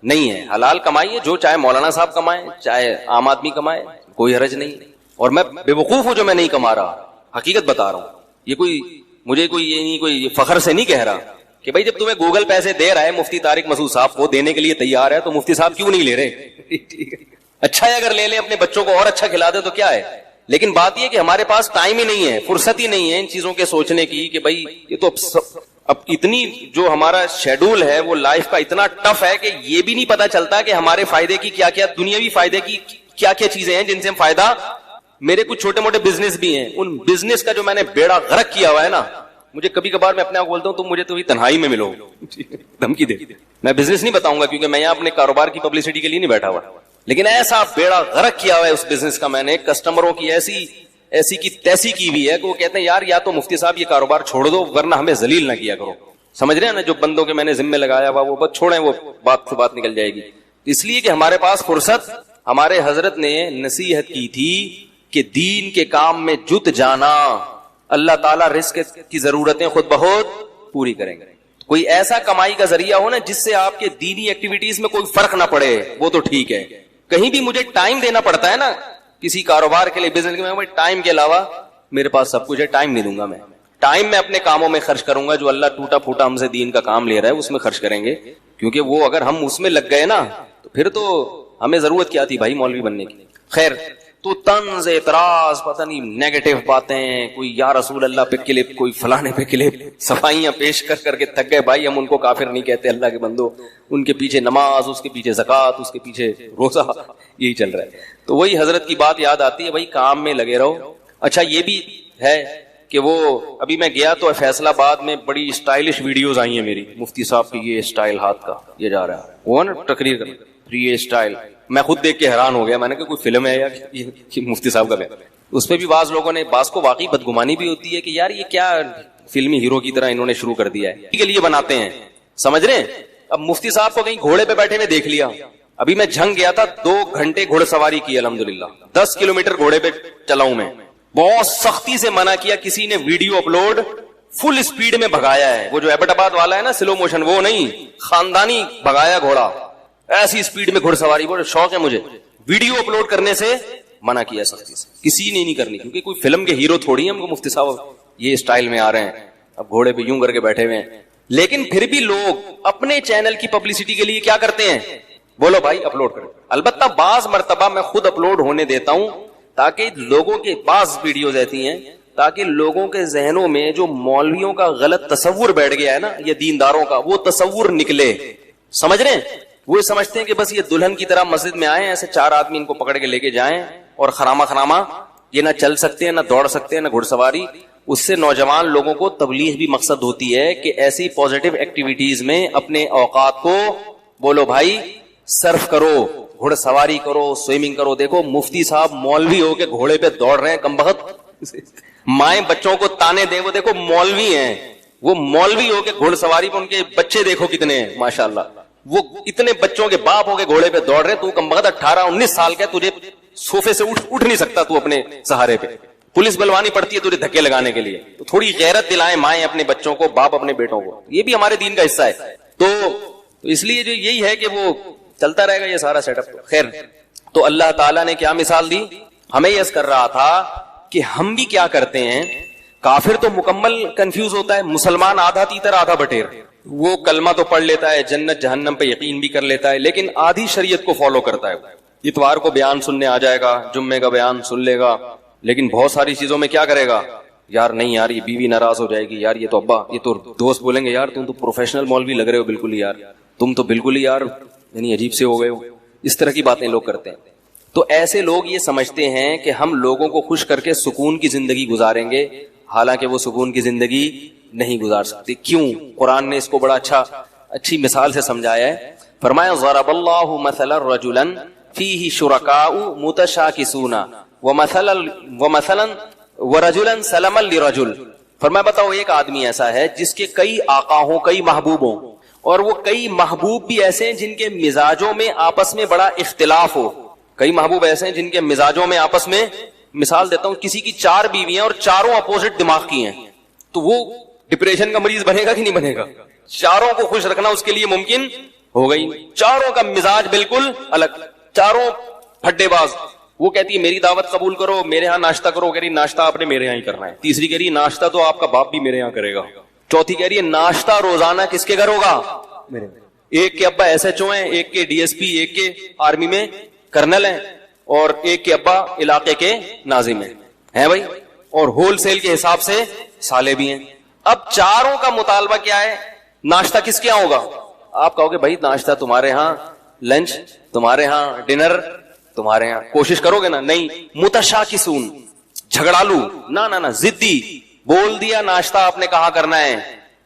نہیں ہے, حلال کمائیے, جو چاہے مولانا صاحب کمائیں, چاہے عام آدمی کمائے, کوئی حرج نہیں. اور میں بے وقوف ہوں جو میں نہیں کما رہا, حقیقت بتا رہا ہوں. یہ کوئی مجھے کوئی یہ نہیں, کوئی فخر سے نہیں کہہ رہا کہ بھائی جب تمہیں گوگل پیسے دے رہا ہے, مفتی طارق مسعود صاحب کو دینے کے لیے تیار ہے, تو مفتی صاحب کیوں نہیں لے رہے؟ اچھا ہے اگر لے لیں, اپنے بچوں کو اور اچھا کھلا دے تو کیا ہے. لیکن بات یہ کہ ہمارے پاس ٹائم ہی نہیں ہے, فرصت ہی نہیں ہے ان چیزوں کے سوچنے کی, کہ بھائی یہ تو اب اتنی جو ہمارا شیڈول ہے وہ لائف کا اتنا ٹف ہے کہ یہ بھی نہیں پتا چلتا کہ ہمارے فائدے کی کیا کیا, دنیاوی فائدے کی کیا کیا چیزیں ہیں جن سے ہم فائدہ. میرے کچھ چھوٹے موٹے بزنس بھی ہیں, ان بزنس کا جو میں نے بیڑا غرق کیا ہوا ہے نا, مجھے کبھی کبھار میں اپنے آپ کو بولتا ہوں تم مجھے تو تنہائی میں ملو, دھمکی دے. میں بزنس نہیں بتاؤں گا کیونکہ میں یہاں اپنے کاروبار کی پبلسٹی کے لیے نہیں بیٹھا ہوا, لیکن ایسا بیڑا غرق کیا ہوا ہے اس بزنس کا میں نے, کسٹمروں کی ایسی کی تیسی کی ہوئی ہے کہ وہ کہتے ہیں یار یا تو مفتی صاحب یہ کاروبار چھوڑ دو ورنہ ہمیں ذلیل نہ کیا کرو. سمجھ رہے ہیں نا, جو بندوں کے میں نے ذمہ لگایا ہوا وہ بس چھوڑیں, وہ بات سے بات نکل جائے گی. اس لیے کہ ہمارے پاس فرصت, ہمارے حضرت نے نصیحت کی تھی کہ دین کے کام میں جت جانا, اللہ تعالیٰ رزق کی ضرورتیں خود بہت پوری کریں گے. کوئی ایسا کمائی کا ذریعہ ہو نا جس سے آپ کے دینی ایکٹیویٹیز میں کوئی فرق نہ پڑے, وہ تو ٹھیک ہے. کہیں بھی مجھے ٹائم دینا پڑتا ہے نا کسی کاروبار کے لیے, بزنس کے لیے, ٹائم کے علاوہ میرے پاس سب کچھ ہے, ٹائم نہیں دوں گا میں. ٹائم میں اپنے کاموں میں خرچ کروں گا, جو اللہ ٹوٹا پھوٹا ہم سے دین کا کام لے رہا ہے اس میں خرچ کریں گے, کیونکہ وہ اگر ہم اس میں لگ گئے نا تو پھر تو ہمیں ضرورت کیا تھی بھائی مولوی بننے کی. خیر, تو طنز, اعتراض, پتہ نہیں نیگیٹو باتیں, کوئی یا رسول اللہ پہ کلپ, کوئی فلانے پہ کلپ, صفائیاں پیش کر کے تھک گئے بھائی. ہم ان کو کافر نہیں کہتے, اللہ کے بندو, ان کے پیچھے نماز, اس کے پیچھے زکات, اس کے پیچھے روزہ, یہی چل رہا ہے. تو وہی حضرت کی بات یاد آتی ہے, بھائی کام میں لگے رہو. اچھا یہ بھی ہے کہ وہ ابھی میں گیا تو فیصل آباد میں بڑی اسٹائلش ویڈیوز آئی ہیں میری, مفتی صاحب کی یہ اسٹائل ہاتھ کا یہ جا رہا ہے, وہ نا تقریر کر یہ اسٹائل, میں خود دیکھ کے حیران ہو گیا. میں نے کہا کوئی فلم ہے یا مفتی صاحب کا. اس پہ بھی بعض لوگوں نے, بعض کو واقعی بدگمانی بھی ہوتی ہے کہ یار یہ کیا فلمی ہیرو کی طرح انہوں نے شروع کر دیا ہے, کے لیے بناتے ہیں, سمجھ رہے ہیں. اب مفتی صاحب کو کہیں گھوڑے پہ بیٹھے میں دیکھ لیا, ابھی میں جھنگ گیا تھا, 2 گھنٹے گھوڑ سواری کی الحمدللہ, 10 کلومیٹر گھوڑے پہ چلاؤں میں, بہت سختی سے منع کیا. کسی نے ویڈیو اپلوڈ فل اسپیڈ میں بھگایا ہے, وہ جو ایبٹ آباد والا ہے نا سلو موشن, وہ نہیں, خاندانی بھگایا گھوڑا, ایسی اسپیڈ میں گھڑ سواری. بڑا شوق ہے مجھے, ویڈیو اپلوڈ کرنے سے منع کیا سختی سے, کسی نے نہیں کرنی, کیونکہ کوئی فلم کے ہیرو تھوڑی ہیں ہم کو مفتی صاحب یہ اسٹائل میں آ رہے ہیں, اب گھوڑے پہ یوں کر کے بیٹھے ہوئے ہیں. لیکن پھر بھی لوگ اپنے چینل کی پبلسٹی کے لیے کیا کرتے ہیں, بولو بھائی اپلوڈ کرو. البتہ بعض مرتبہ میں خود اپلوڈ ہونے دیتا ہوں تاکہ لوگوں کے, بعض ویڈیوز ایسی ہیں تاکہ لوگوں کے ذہنوں میں جو مولویوں کا غلط تصور بیٹھ گیا ہے نا, یہ دینداروں کا, وہ تصور نکلے. سمجھ رہے ہیں, وہ سمجھتے ہیں کہ بس یہ دلہن کی طرح مسجد میں آئے, ایسے 4 آدمی ان کو پکڑ کے لے کے جائیں, اور خراما یہ نہ چل سکتے ہیں, نہ دوڑ سکتے ہیں, نہ گھڑ سواری. اس سے نوجوان لوگوں کو تبلیغ بھی مقصد ہوتی ہے کہ ایسی پازیٹیو ایکٹیویٹیز میں اپنے اوقات کو, بولو بھائی, صرف کرو, گھڑ سواری کرو, سوئمنگ کرو. دیکھو مفتی صاحب مولوی ہو کے گھوڑے پہ دوڑ رہے ہیں, کمبخت مائیں بچوں کو تانے دیں, وہ دیکھو مولوی ہیں, وہ مولوی ہو کے گھڑ سواری پہ, ان کے بچے دیکھو کتنے ہیں ماشاءاللہ, وہ اتنے بچوں کے باپ ہو کے گھوڑے پہ دوڑ رہے, تو کمبخت 18-19 سال کا, تجھے صوفے سے اٹھ نہیں سکتا تو اپنے سہارے پہ, پولیس بلوانی پڑتی ہے تجھے دھکے لگانے کے لیے. تو تھوڑی غیرت دلائیں مائیں اپنے بچوں کو, باپ اپنے بیٹوں کو, یہ بھی ہمارے دین کا حصہ ہے. تو اس لیے جو یہی ہے کہ وہ چلتا رہے گا یہ سارا سیٹ اپ. خیر, تو اللہ تعالیٰ نے کیا مثال دی, ہمیں یس کر رہا تھا کہ ہم بھی کیا کرتے ہیں. کافر تو مکمل کنفیوز ہوتا ہے, مسلمان آدھا تیتر آدھا بٹیر, وہ کلمہ تو پڑھ لیتا ہے, جنت جہنم پہ یقین بھی کر لیتا ہے, لیکن آدھی شریعت کو فالو کرتا ہے. اتوار کو بیان سننے آ جائے گا, جمعے کا بیان سن لے گا, لیکن بہت ساری چیزوں میں کیا کرے گا, یار نہیں یار یہ بیوی ناراض ہو جائے گی, یار یہ تو ابا, یہ تو دوست بولیں گے یار تم تو پروفیشنل مولوی لگ رہے ہو بالکل ہی, یار تم تو بالکل ہی یار یعنی عجیب سے ہو گئے ہو. اس طرح کی باتیں لوگ کرتے ہیں. تو ایسے لوگ یہ سمجھتے ہیں کہ ہم لوگوں کو خوش کر کے سکون کی زندگی گزاریں گے، حالانکہ وہ سکون کی زندگی نہیں گزار سکتے. کیوں؟ قرآن نے اس کو بڑا اچھی مثال سے سمجھایا ہے. فرمایا ضرب اللہ مثلا رجلا فیہ شرکاء متشاکسون ومثلا ورجلا سلما لرجل. فرمایا بتاؤ ایک آدمی ایسا ہے جس کے کئی آقا ہوں، کئی محبوب ہوں، اور وہ کئی محبوب بھی ایسے ہیں جن کے مزاجوں میں آپس میں بڑا اختلاف ہو. کئی محبوب ایسے ہیں جن کے مزاجوں میں آپس میں، مثال دیتا ہوں، کسی کی 4 بیویاں اور چاروں اپوزٹ دماغ کی ہیں، تو وہ ڈپریشن کا مریض بنے گا کہ نہیں بنے گا؟ چاروں کو خوش رکھنا اس کے لیے ممکن ہو گئی. چاروں کا مزاج بالکل الگ، چاروں پھڈے باز. وہ کہتی ہے میری دعوت قبول کرو، میرے ہاں ناشتہ کرو، کہہ رہی ناشتہ آپ نے میرے ہاں ہی کرنا ہے. تیسری کہہ رہی ناشتہ تو آپ کا باپ بھی میرے ہاں کرے گا. چوتھی کہہ رہی ہے ناشتہ روزانہ کس کے گھر ہوگا؟ میرے. ایک کے ابا ایس ایچ او ہیں، ایک کے ڈی ایس پی، ایک کے آرمی میں کرنل ہیں، اور ایک کے ابا علاقے کے ناظم ہیں بھائی، اور ہول سیل کے حساب سے سالے بھی ہیں. اب چاروں کا مطالبہ کیا ہے؟ ناشتہ کس کے یہاں ہوگا؟ آپ کہو گے بھائی ناشتہ تمہارے ہاں، لنچ تمہارے ہاں، ڈنر تمہارے ہاں. کوشش کرو گے نا؟ نہیں. متشاکسون، جھگڑالو، نہ ضدی. بول دیا ناشتہ آپ نے کہاں کرنا ہے؟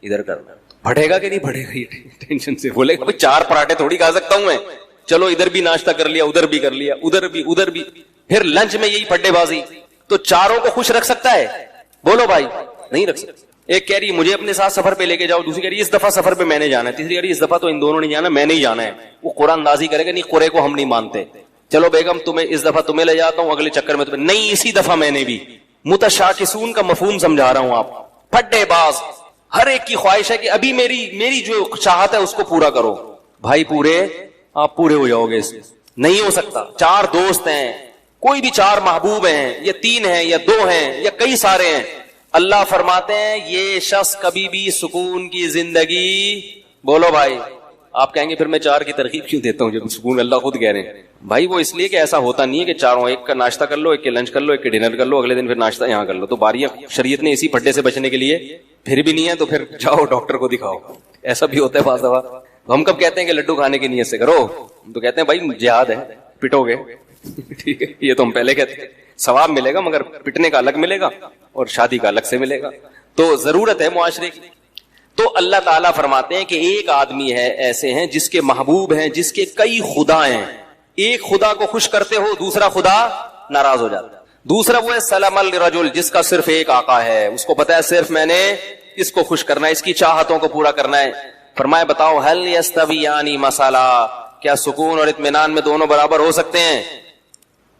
ادھر کرنا. بڑھے گا کہ نہیں بڑھے گا؟ یہ ٹینشن سے بولے گا 4 پراٹھے تھوڑی کھا سکتا ہوں میں، چلو ادھر بھی ناشتہ کر لیا، ادھر بھی کر لیا، ادھر بھی. پھر لنچ میں یہی پھڈے بازی. تو چاروں کو خوش رکھ سکتا ہے؟ بولو بھائی نہیں رکھ سکتا. ایک کہہ رہی مجھے اپنے ساتھ سفر پہ لے کے جاؤ، دوسری کہہ رہی اس دفعہ سفر پہ میں نے جانا ہے، تیسری کہہ رہی اس دفعہ تو ان دونوں نہیں جانا، میں نہیں جانا ہے. وہ قرآن اندازی کرے گا نہیں، قرے کو ہم نہیں مانتے، چلو بیگم تمہیں اس دفعہ تمہیں لے جاتا ہوں، اگلے چکر میں تمہیں نہیں، اسی دفعہ میں نے بھی. متشاکسون کا مفہوم سمجھا رہا ہوں آپ. پھڈے باز، ہر ایک کی خواہش ہے کہ ابھی میری جو چاہت ہے اس کو پورا کرو. بھائی آپ پورے ہو جاؤ گے، نہیں ہو سکتا. 4 دوست ہیں، کوئی بھی 4 محبوب ہیں، یا 3 ہیں، یا 2 ہیں، یا کئی سارے ہیں. اللہ فرماتے ہیں یہ شخص کبھی بھی سکون کی زندگی، بولو بھائی. آپ کہیں گے پھر میں 4 کی ترغیب کیوں دیتا ہوں جب سکون اللہ خود کہہ رہے ہیں؟ بھائی وہ اس لیے کہ ایسا ہوتا نہیں ہے کہ چاروں، ایک کا ناشتہ کر لو، ایک کے لنچ کر لو، ایک کے ڈنر کر لو، اگلے دن پھر ناشتہ یہاں کر لو. تو باریاں شریعت نے اسی پھڈے سے بچنے کے لیے، پھر بھی نہیں ہے تو پھر جاؤ ڈاکٹر کو دکھاؤ. ایسا بھی ہوتا ہے بعض دفعہ. ہم کب کہتے ہیں کہ لڈو کھانے کی نیت سے کرو؟ ہم تو کہتے ہیں بھائی جہاد ہے، پٹو گے. ٹھیک ہے، یہ تو ہم پہلے کہتے ہیں. ثواب ملے گا مگر پٹنے کا الگ ملے گا اور شادی کا الگ سے ملے گا. تو ضرورت ہے معاشرے کی. تو اللہ تعالیٰ فرماتے ہیں کہ ایک آدمی ہے ایسے ہیں جس کے محبوب ہیں، جس کے کئی خدا ہیں. ایک خدا کو خوش کرتے ہو، دوسرا خدا ناراض ہو جاتا ہے. دوسرا وہ ہے سلام الرجل، جس کا صرف ایک آقا ہے، اس کو پتا ہے صرف میں نے اس کو خوش کرنا ہے، اس کی چاہتوں کو پورا کرنا ہے. فرمایا بتاؤ هل يستويان مثلا، کیا سکون اور اطمینان میں دونوں برابر ہو سکتے ہیں؟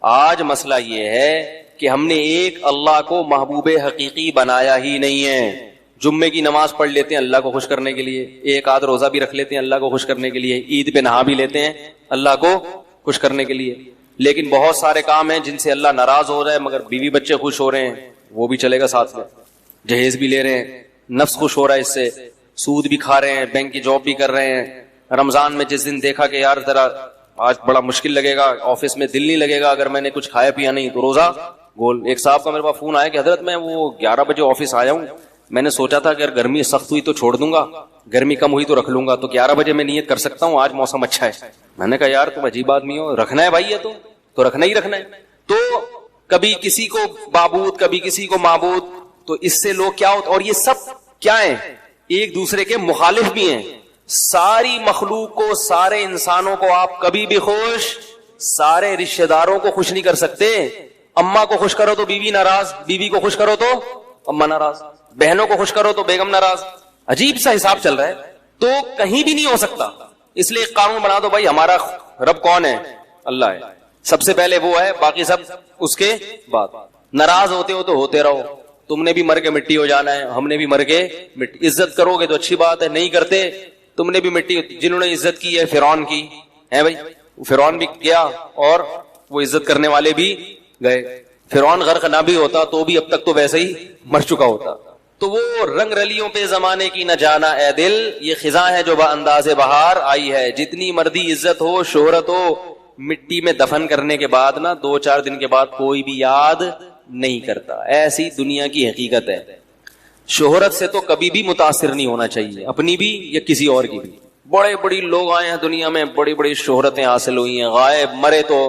آج مسئلہ یہ ہے کہ ہم نے ایک اللہ کو محبوب حقیقی بنایا ہی نہیں ہے. جمعے کی نماز پڑھ لیتے ہیں اللہ کو خوش کرنے کے لیے، ایک آدھ روزہ بھی رکھ لیتے ہیں اللہ کو خوش کرنے کے لیے، عید پہ نہا بھی لیتے ہیں اللہ کو خوش کرنے کے لیے. لیکن بہت سارے کام ہیں جن سے اللہ ناراض ہو رہا ہے، مگر بیوی بچے خوش ہو رہے ہیں، وہ بھی چلے گا ساتھ میں. جہیز بھی لے رہے ہیں، نفس خوش ہو رہا ہے اس سے، سود بھی کھا رہے ہیں، بینک کی جاب بھی کر رہے ہیں. رمضان میں جس دن دیکھا کہ یار ذرا آج بڑا مشکل لگے گا، آفس میں دل نہیں لگے گا اگر میں نے کچھ کھایا پیا نہیں، تو روزہ گول. ایک صاحب کا میرے پاس فون آیا کہ حضرت میں وہ 11 بجے آفس آیا ہوں، میں نے سوچا تھا کہ اگر گرمی سخت ہوئی تو چھوڑ دوں گا، گرمی کم ہوئی تو رکھ لوں گا، تو 11 بجے میں نیت کر سکتا ہوں، آج موسم اچھا ہے. میں نے کہا یار تم عجیب آدمی ہو، رکھنا ہے بھائی، یہ تو رکھنا ہی رکھنا ہے. تو کبھی کسی کو معبود، کبھی کسی کو معبود. تو اس سے لوگ کیا ہوتا، اور یہ سب کیا ہیں؟ ایک دوسرے کے مخالف بھی ہیں. ساری مخلوق کو، سارے انسانوں کو آپ کبھی بھی خوش، سارے رشتہ داروں کو خوش نہیں کر سکتے. اماں کو خوش کرو تو بیوی ناراض، بیوی کو خوش کرو تو اماں ناراض، بہنوں کو خوش کرو تو بیگم ناراض. عجیب سا حساب چل رہا ہے. تو کہیں بھی نہیں ہو سکتا. اس لیے قانون بنا دو بھائی ہمارا رب کون ہے؟ اللہ ہے، سب سے پہلے وہ ہے، باقی سب اس کے بعد. ناراض ہوتے ہو تو ہوتے رہو، تم نے بھی مر کے مٹی ہو جانا ہے، ہم نے بھی مر کے مٹی. عزت کرو گے تو اچھی بات ہے، نہیں کرتے تم نے بھی مٹی. جنہوں نے عزت کی ہے فرعون کی ہے بھائی، فرعون بھی گیا اور وہ عزت کرنے والے بھی گئے. فرعون غرق نہ بھی ہوتا تو بھی اب تک تو ویسے ہی مر چکا ہوتا. تو وہ رنگ رلیوں پہ زمانے کی نہ جانا اے دل، یہ خزاں ہے جو انداز بہار آئی ہے. جتنی مردی عزت ہو، شہرت ہو، مٹی میں دفن کرنے کے بعد نا 2-4 دن کے بعد کوئی بھی یاد نہیں کرتا. ایسی دنیا کی حقیقت ہے. شہرت سے تو کبھی بھی متاثر نہیں ہونا چاہیے، اپنی بھی یا کسی اور کی بھی. بڑے بڑی لوگ آئے ہیں دنیا میں، بڑی بڑی شہرتیں حاصل ہوئی ہیں، غائب مرے تو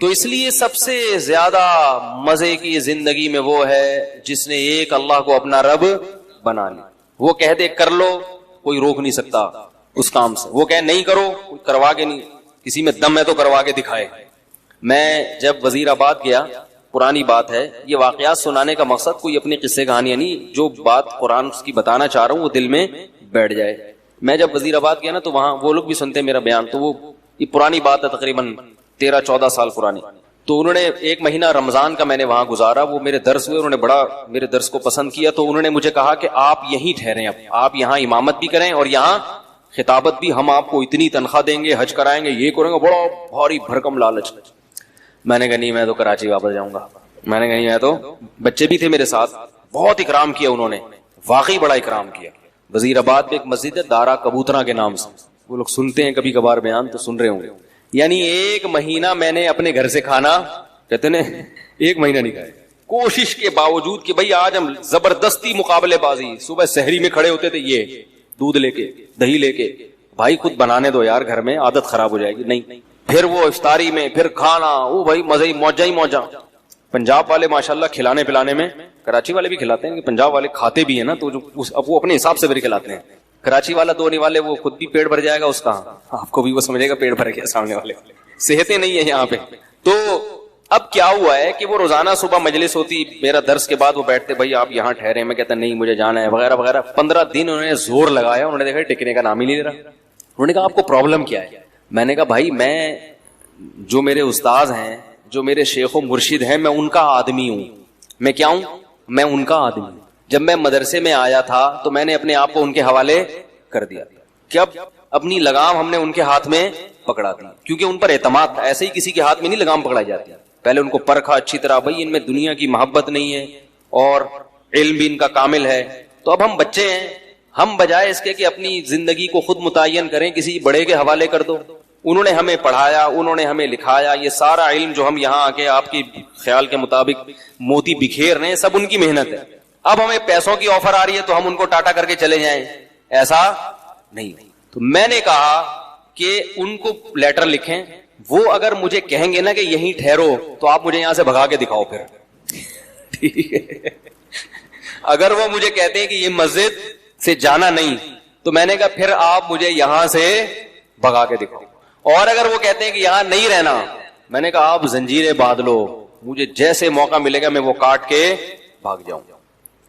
تو اس لیے سب سے زیادہ مزے کی زندگی میں وہ ہے جس نے ایک اللہ کو اپنا رب بنا لی. وہ کہہ دے کر لو, کوئی روک نہیں سکتا اس کام سے. وہ کہے نہیں کرو, کوئی کروا کے نہیں. کسی میں دم ہے تو کروا کے دکھائے. میں جب وزیر آباد گیا, پرانی بات ہے, یہ واقعات سنانے کا مقصد کوئی اپنی قصے کہانیاں نہیں, جو بات قرآن کی بتانا چاہ رہا ہوں وہ دل میں بیٹھ جائے. میں جب وزیر آباد گیا نا تو وہاں وہ لوگ بھی سنتے ہیں میرا بیان, تو وہ یہ پرانی بات ہے, تقریباً 13-14 سال پرانی. تو انہوں نے 1 مہینہ رمضان کا میں نے وہاں گزارا. وہ میرے درس ہوئے, انہوں نے بڑا میرے درس کو پسند کیا. تو انہوں نے مجھے کہا کہ آپ یہیں ٹھہریں, اب آپ یہاں امامت بھی کریں اور یہاں خطابت بھی, ہم آپ کو اتنی تنخواہ دیں گے, حج کرائیں گے, یہ کریں گے. بڑا بھاری بھرکم لالچ. میں نے کہا نہیں, میں تو کراچی واپس جاؤں گا. میں نے کہا نہیں, میں تو, بچے بھی تھے میرے ساتھ, بہت اکرام کیا انہوں نے, واقعی بڑا اکرام کیا. وزیر آباد میں ایک مسجد ہے دارا کبوترا کے نام سے, وہ لوگ سنتے ہیں کبھی کبھار بیان تو سن رہے ہوں گے. یعنی 1 مہینہ میں نے اپنے گھر سے کھانا, کہتے ہیں 1 مہینہ نہیں کھایا, کوشش کے باوجود کہ بھئی آج ہم زبردستی مقابلے بازی. صبح سحری میں کھڑے ہوتے تھے, یہ دودھ لے کے دہی لے کے, بھائی خود بنانے دو یار گھر میں, عادت خراب ہو جائے گی. نہیں, پھر وہ افطاری میں پھر کھانا, وہ بھائی مزے ہی موجہ ہی موجہ. پنجاب والے ماشاءاللہ کھلانے پلانے میں, کراچی والے بھی کھلاتے ہیں, پنجاب والے کھاتے بھی ہیں نا, تو اب وہ اپنے حساب سے بھی کھلاتے ہیں. کراچی والا دو نہیں والے, وہ خود بھی پیٹ بھر جائے گا اس کا, آپ کو بھی وہ سمجھے گا پیٹ بھر گیا. سامنے والے صحتیں نہیں ہے یہاں پہ. تو اب کیا ہوا ہے کہ وہ روزانہ صبح مجلس ہوتی, میرا درس کے بعد وہ بیٹھتے, بھائی آپ یہاں ٹھہرے. میں کہتا نہیں مجھے جانا ہے وغیرہ وغیرہ. 15 دن انہوں نے زور لگایا, انہوں نے دیکھا ٹکنے کا نام ہی نہیں لے رہا. انہوں نے کہا آپ کو پرابلم کیا ہے؟ میں نے کہا بھائی میں, جو میرے استاذ ہیں, جو میرے شیخ و مرشد ہیں, میں ان کا آدمی ہوں. میں کیا ہوں؟ میں ان کا آدمی ہوں. جب میں مدرسے میں آیا تھا تو میں نے اپنے آپ کو ان کے حوالے کر دیا. جب اپنی لگام ہم نے ان کے ہاتھ میں پکڑا دی, کیونکہ ان پر اعتماد تھا. ایسے ہی کسی کے ہاتھ میں نہیں لگام پکڑائی جاتی. پہلے ان کو پرکھا اچھی طرح, بھائی ان میں دنیا کی محبت نہیں ہے اور علم بھی ان کا کامل ہے. تو اب ہم بچے ہیں, ہم بجائے اس کے کہ اپنی زندگی کو خود متعین کریں, کسی بڑے کے حوالے کر دو. انہوں نے ہمیں پڑھایا, انہوں نے ہمیں لکھایا. یہ سارا علم جو ہم یہاں آ کے آپ کی خیال کے مطابق موتی بکھیر رہے ہیں, سب ان کی محنت ہے. اب ہمیں پیسوں کی آفر آ رہی ہے تو ہم ان کو ٹاٹا کر کے چلے جائیں, ایسا نہیں. تو میں نے کہا کہ ان کو لیٹر لکھیں, وہ اگر مجھے کہیں گے نا کہ یہیں ٹھہرو تو آپ مجھے یہاں سے بھگا کے دکھاؤ پھر, ٹھیک ہے. اگر وہ مجھے کہتے ہیں کہ یہ مسجد سے جانا نہیں, تو میں نے کہا پھر آپ مجھے یہاں سے بھگا کے دکھاؤ. اور اگر وہ کہتے ہیں کہ یہاں نہیں رہنا, میں نے کہا آپ زنجیریں باندھ لو, مجھے جیسے موقع ملے گا میں وہ کاٹ کے بھاگ جاؤں.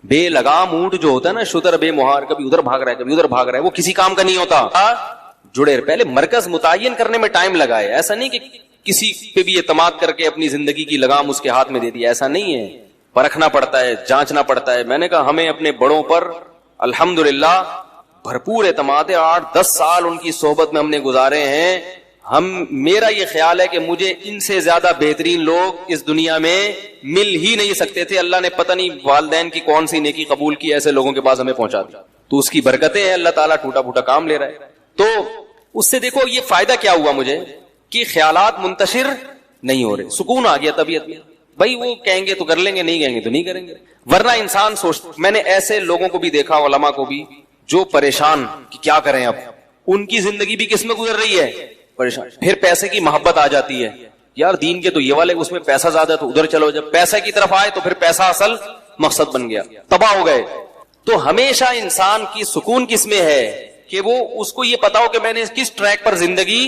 بے لگام اونٹ جو ہوتا ہے نا, شتر بے مہار, کبھی ادھر بھاگ رہا ہے کبھی ادھر بھاگ رہا ہے, وہ کسی کام کا نہیں ہوتا. جڑے پہلے مرکز متعین کرنے میں ٹائم لگائے. ایسا نہیں کہ کسی پہ بھی اعتماد کر کے اپنی زندگی کی لگام اس کے ہاتھ میں دے دی, ایسا نہیں ہے. پرکھنا پڑتا ہے, جانچنا پڑتا ہے. میں نے کہا ہمیں اپنے بڑوں پر الحمدللہ بھرپور اعتماد ہے. 8-10 سال ان کی صحبت میں ہم نے گزارے ہیں. میرا یہ خیال ہے کہ مجھے ان سے زیادہ بہترین لوگ اس دنیا میں مل ہی نہیں سکتے تھے. اللہ نے پتہ نہیں والدین کی کون سی نیکی قبول کی, ایسے لوگوں کے پاس ہمیں پہنچا دیا. تو اس کی برکتیں ہیں, اللہ تعالیٰ ٹوٹا پھوٹا کام لے رہا ہے. تو اس سے دیکھو یہ فائدہ کیا ہوا مجھے, کہ خیالات منتشر نہیں ہو رہے, سکون آ گیا طبیعت میں. بھائی وہ کہیں گے تو کر لیں گے, نہیں کہیں گے تو نہیں کریں گے. ورنہ انسان سوچتا, میں نے ایسے لوگوں کو بھی دیکھا, علماء کو بھی, جو پریشان کہ کیا کریں. اب ان کی زندگی بھی کس میں گزر رہی ہے, پریشان. پھر پیسے کی محبت آ جاتی ہے, یار دین کے تو یہ والے اس میں پیسہ زیادہ ہے تو ادھر چلو. جب پیسے کی طرف آئے تو پھر پیسہ اصل مقصد بن گیا, تباہ ہو گئے. تو ہمیشہ انسان کی سکون کس میں ہے کہ وہ اس کو یہ پتا ہو کہ میں نے کس ٹریک پر زندگی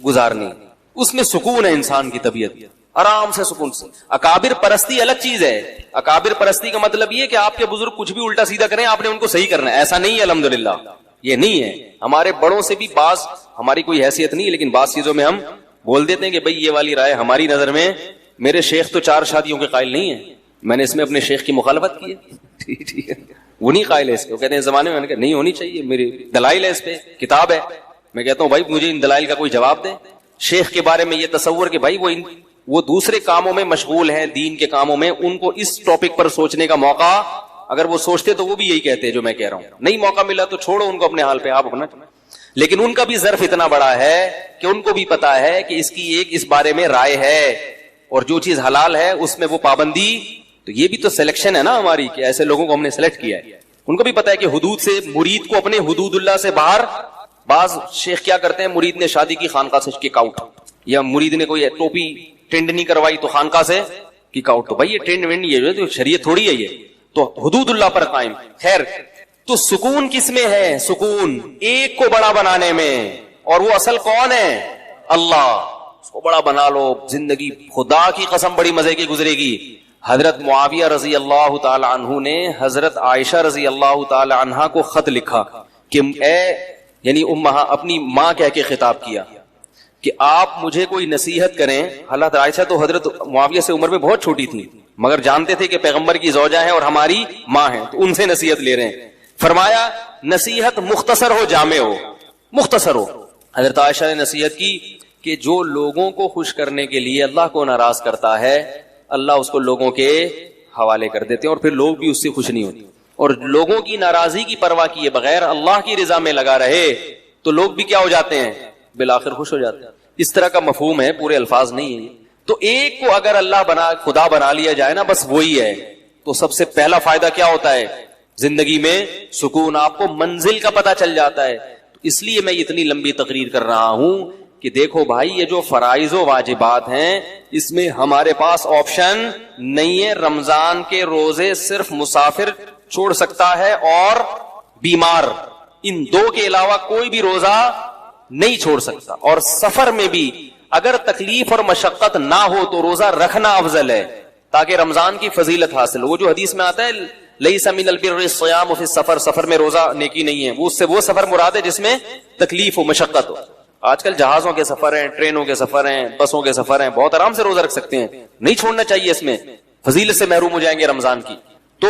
گزارنی. اس میں سکون ہے انسان کی طبیعت, آرام سے سکون سے. اکابر پرستی الگ چیز ہے. اکابر پرستی کا مطلب یہ کہ آپ کے بزرگ کچھ بھی الٹا سیدھا کریں, آپ نے ان کو صحیح کرنا ہے, ایسا نہیں ہے. الحمدللہ یہ نہیں ہے. ہمارے بڑوں سے بھی بعض, ہماری کوئی حیثیت نہیں ہے, لیکن بعض چیزوں میں ہم بول دیتے ہیں کہ بھئی یہ والی رائے ہماری نظر میں, میرے شیخ تو 4 شادیوں کے قائل نہیں ہے, میں نے اس میں اپنے شیخ کی مخالفت کی ہے. ٹھیک ہے, وہ نہیں قائل ہے اس کے. وہ کہتے ہیں زمانے میں, نہیں ہونی چاہیے, میری دلائل ہے, اس پہ کتاب ہے. میں کہتا ہوں بھائی مجھے ان دلائل کا کوئی جواب دے. شیخ کے بارے میں یہ تصور کہ بھائی وہ دوسرے کاموں میں مشغول ہیں, دین کے کاموں میں, ان کو اس ٹاپک پر سوچنے کا موقع اگر وہ سوچتے تو وہ بھی یہی کہتے ہیں جو میں کہہ رہا ہوں. نہیں موقع ملا تو چھوڑو ان کو اپنے حال پہ, آپ اپنا. لیکن ان کا بھی ظرف اتنا بڑا ہے کہ ان کو بھی پتا ہے کہ اس کی ایک اس بارے میں رائے ہے, اور جو چیز حلال ہے اس میں وہ پابندی. تو یہ بھی تو سلیکشن ہے نا ہماری, کہ ایسے لوگوں کو ہم نے سلیکٹ کیا ہے. ان کو بھی پتا ہے کہ حدود سے مرید کو اپنے حدود اللہ سے باہر بعض شیخ کیا کرتے ہیں, مرید نے شادی کی خانقاہ سے کک آؤٹ, یا مرید نے کوئی ٹوپی ٹرینڈ نہیں کروائی تو خانقاہ سے کک آؤٹ. تو بھائی یہ ٹرینڈ وینڈ یہ جو شریعت تھوڑی ہے, یہ تو حدود اللہ پر قائم. خیر, تو سکون کس میں ہے؟ سکون ایک کو بڑا بنانے میں, اور وہ اصل کون ہے؟ اللہ. اس کو بڑا بنا لو, زندگی خدا کی قسم بڑی مزے کی گزرے گی. حضرت معاویہ رضی اللہ تعالی عنہ نے حضرت عائشہ رضی اللہ تعالی عنہا کو خط لکھا کہ اے, یعنی امہا, اپنی ماں کہہ کے خطاب کیا کہ آپ مجھے کوئی نصیحت کریں. حضرت عائشہ تو حضرت معاویہ سے عمر میں بہت چھوٹی تھی, مگر جانتے تھے کہ پیغمبر کی زوجہ ہیں اور ہماری ماں ہیں, تو ان سے نصیحت لے رہے ہیں. فرمایا نصیحت مختصر ہو, جامع ہو, مختصر ہو. حضرت عائشہ نے نصیحت کی کہ جو لوگوں کو خوش کرنے کے لیے اللہ کو ناراض کرتا ہے, اللہ اس کو لوگوں کے حوالے کر دیتے ہیں, اور پھر لوگ بھی اس سے خوش نہیں ہوتے. اور لوگوں کی ناراضی کی پرواہ کیے بغیر اللہ کی رضا میں لگا رہے تو لوگ بھی کیا ہو جاتے ہیں؟ بالآخر خوش ہو جاتے ہیں. اس طرح کا مفہوم ہے, پورے الفاظ نہیں ہے. تو ایک کو اگر اللہ خدا بنا لیا جائے نا, بس وہی ہے, تو سب سے پہلا فائدہ کیا ہوتا ہے زندگی میں؟ سکون. آپ کو منزل کا پتہ چل جاتا ہے. اس لیے میں اتنی لمبی تقریر کر رہا ہوں کہ دیکھو بھائی, یہ جو فرائض و واجبات ہیں اس میں ہمارے پاس آپشن نہیں ہے. رمضان کے روزے صرف مسافر چھوڑ سکتا ہے اور بیمار, ان دو کے علاوہ کوئی بھی روزہ نہیں چھوڑ سکتا. اور سفر میں بھی اگر تکلیف اور مشقت نہ ہو تو روزہ رکھنا افضل ہے تاکہ رمضان کی فضیلت حاصل ہو. وہ جو حدیث میں آتا ہے لیس من البر الصیام فی السفر, سفر میں روزہ نیکی نہیں ہے, وہ اس سے وہ سفر مراد ہے جس میں تکلیف و مشقت ہو. آج کل جہازوں کے سفر ہیں, ٹرینوں کے سفر ہیں, بسوں کے سفر ہیں, بہت آرام سے روزہ رکھ سکتے ہیں, نہیں چھوڑنا چاہیے, اس میں فضیلت سے محروم ہو جائیں گے رمضان کی. تو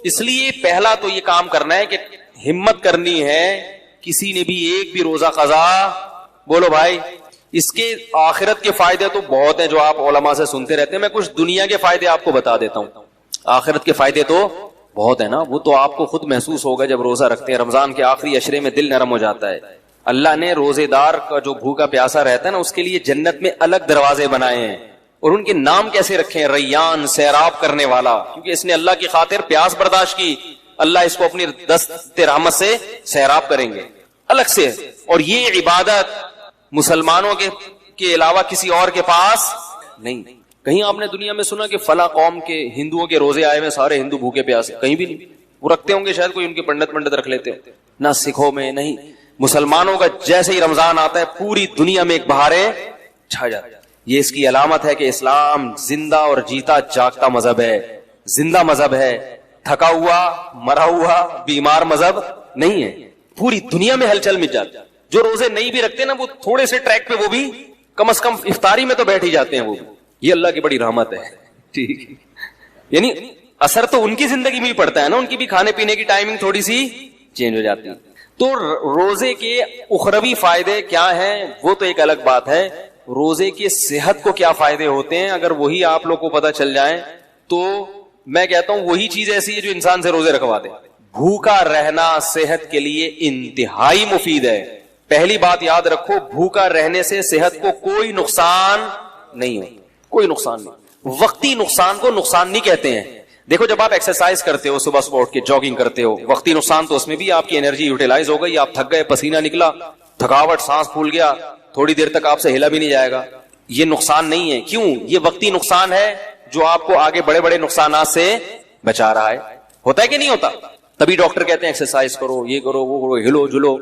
اس لیے پہلا تو یہ کام کرنا ہے کہ ہمت کرنی ہے, کسی نے بھی ایک بھی روزہ قضا, بولو بھائی. اس کے آخرت کے فائدے تو بہت ہیں جو آپ علماء سے سنتے رہتے ہیں, میں کچھ دنیا کے فائدے آپ کو بتا دیتا ہوں. آخرت کے فائدے تو بہت ہیں نا, وہ تو آپ کو خود محسوس ہوگا جب روزہ رکھتے ہیں. رمضان کے آخری عشرے میں دل نرم ہو جاتا ہے. اللہ نے روزے دار کا جو بھوکا پیاسا رہتا ہے نا, اس کے لیے جنت میں الگ دروازے بنائے ہیں, اور ان کے نام کیسے رکھے ہیں؟ ریان, سیراب کرنے والا, کیونکہ اس نے اللہ کی خاطر پیاس برداشت کی, اللہ اس کو اپنی دست رحمت سے سیراب کریں گے الگ سے. اور یہ عبادت مسلمانوں کے علاوہ کسی اور کے پاس نہیں. کہیں آپ نے دنیا میں سنا کہ فلاں قوم کے ہندوؤں کے روزے آئے ہوئے سارے ہندو بھوکے پیاسے؟ کہیں بھی نہیں. وہ رکھتے ہوں گے شاید, کوئی ان کے پنڈت رکھ لیتے ہیں, نہ سکھوں میں نہیں. مسلمانوں کا جیسے ہی رمضان آتا ہے پوری دنیا میں ایک بہاریں چھا جاتی. یہ اس کی علامت ہے کہ اسلام زندہ اور جیتا جاگتا مذہب ہے, زندہ مذہب ہے, تھکا ہوا مرا ہوا بیمار مذہب نہیں ہے. پوری دنیا میں ہلچل مچ جاتی. جو روزے نہیں بھی رکھتے نا, وہ تھوڑے سے ٹریک پہ وہ بھی کم از کم افطاری میں تو بیٹھ ہی جاتے ہیں. وہ یہ اللہ کی بڑی رحمت ہے. ٹھیک, یعنی اثر تو ان کی زندگی میں ہی پڑتا ہے نا, ان کی بھی کھانے پینے کی ٹائمنگ تھوڑی سی چینج ہو جاتی ہے. تو روزے کے اخروی فائدے کیا ہیں وہ تو ایک الگ بات ہے. روزے کی صحت کو کیا فائدے ہوتے ہیں اگر وہی آپ لوگ کو پتا چل جائیں تو میں کہتا ہوں وہی چیز ایسی ہے جو انسان سے روزے رکھوا دے. بھوکا رہنا صحت کے لیے انتہائی مفید ہے. پہلی بات یاد رکھو, بھوکا رہنے سے صحت کو کوئی نقصان نہیں ہو, کوئی نقصان نہیں. وقتی نقصان کو نقصان نہیں کہتے ہیں. دیکھو جب آپ ایکسرسائز کرتے ہو, صبح صبح اٹھ کے جاگنگ کرتے ہو, وقتی نقصان تو اس میں بھی آپ کی انرجی یوٹیلائز ہو گئی, آپ تھک گئے, پسینہ نکلا, تھکاوٹ, سانس پھول گیا, تھوڑی دیر تک آپ سے ہلا بھی نہیں جائے گا. یہ نقصان نہیں ہے. کیوں؟ یہ وقتی نقصان ہے جو آپ کو آگے بڑے بڑے نقصانات سے بچا رہا ہے. ہوتا ہے کہ نہیں ہوتا؟ تبھی ڈاکٹر کہتے ہیں ایکسرسائز کرو, یہ کرو, وہ کرو, ہلو جلو.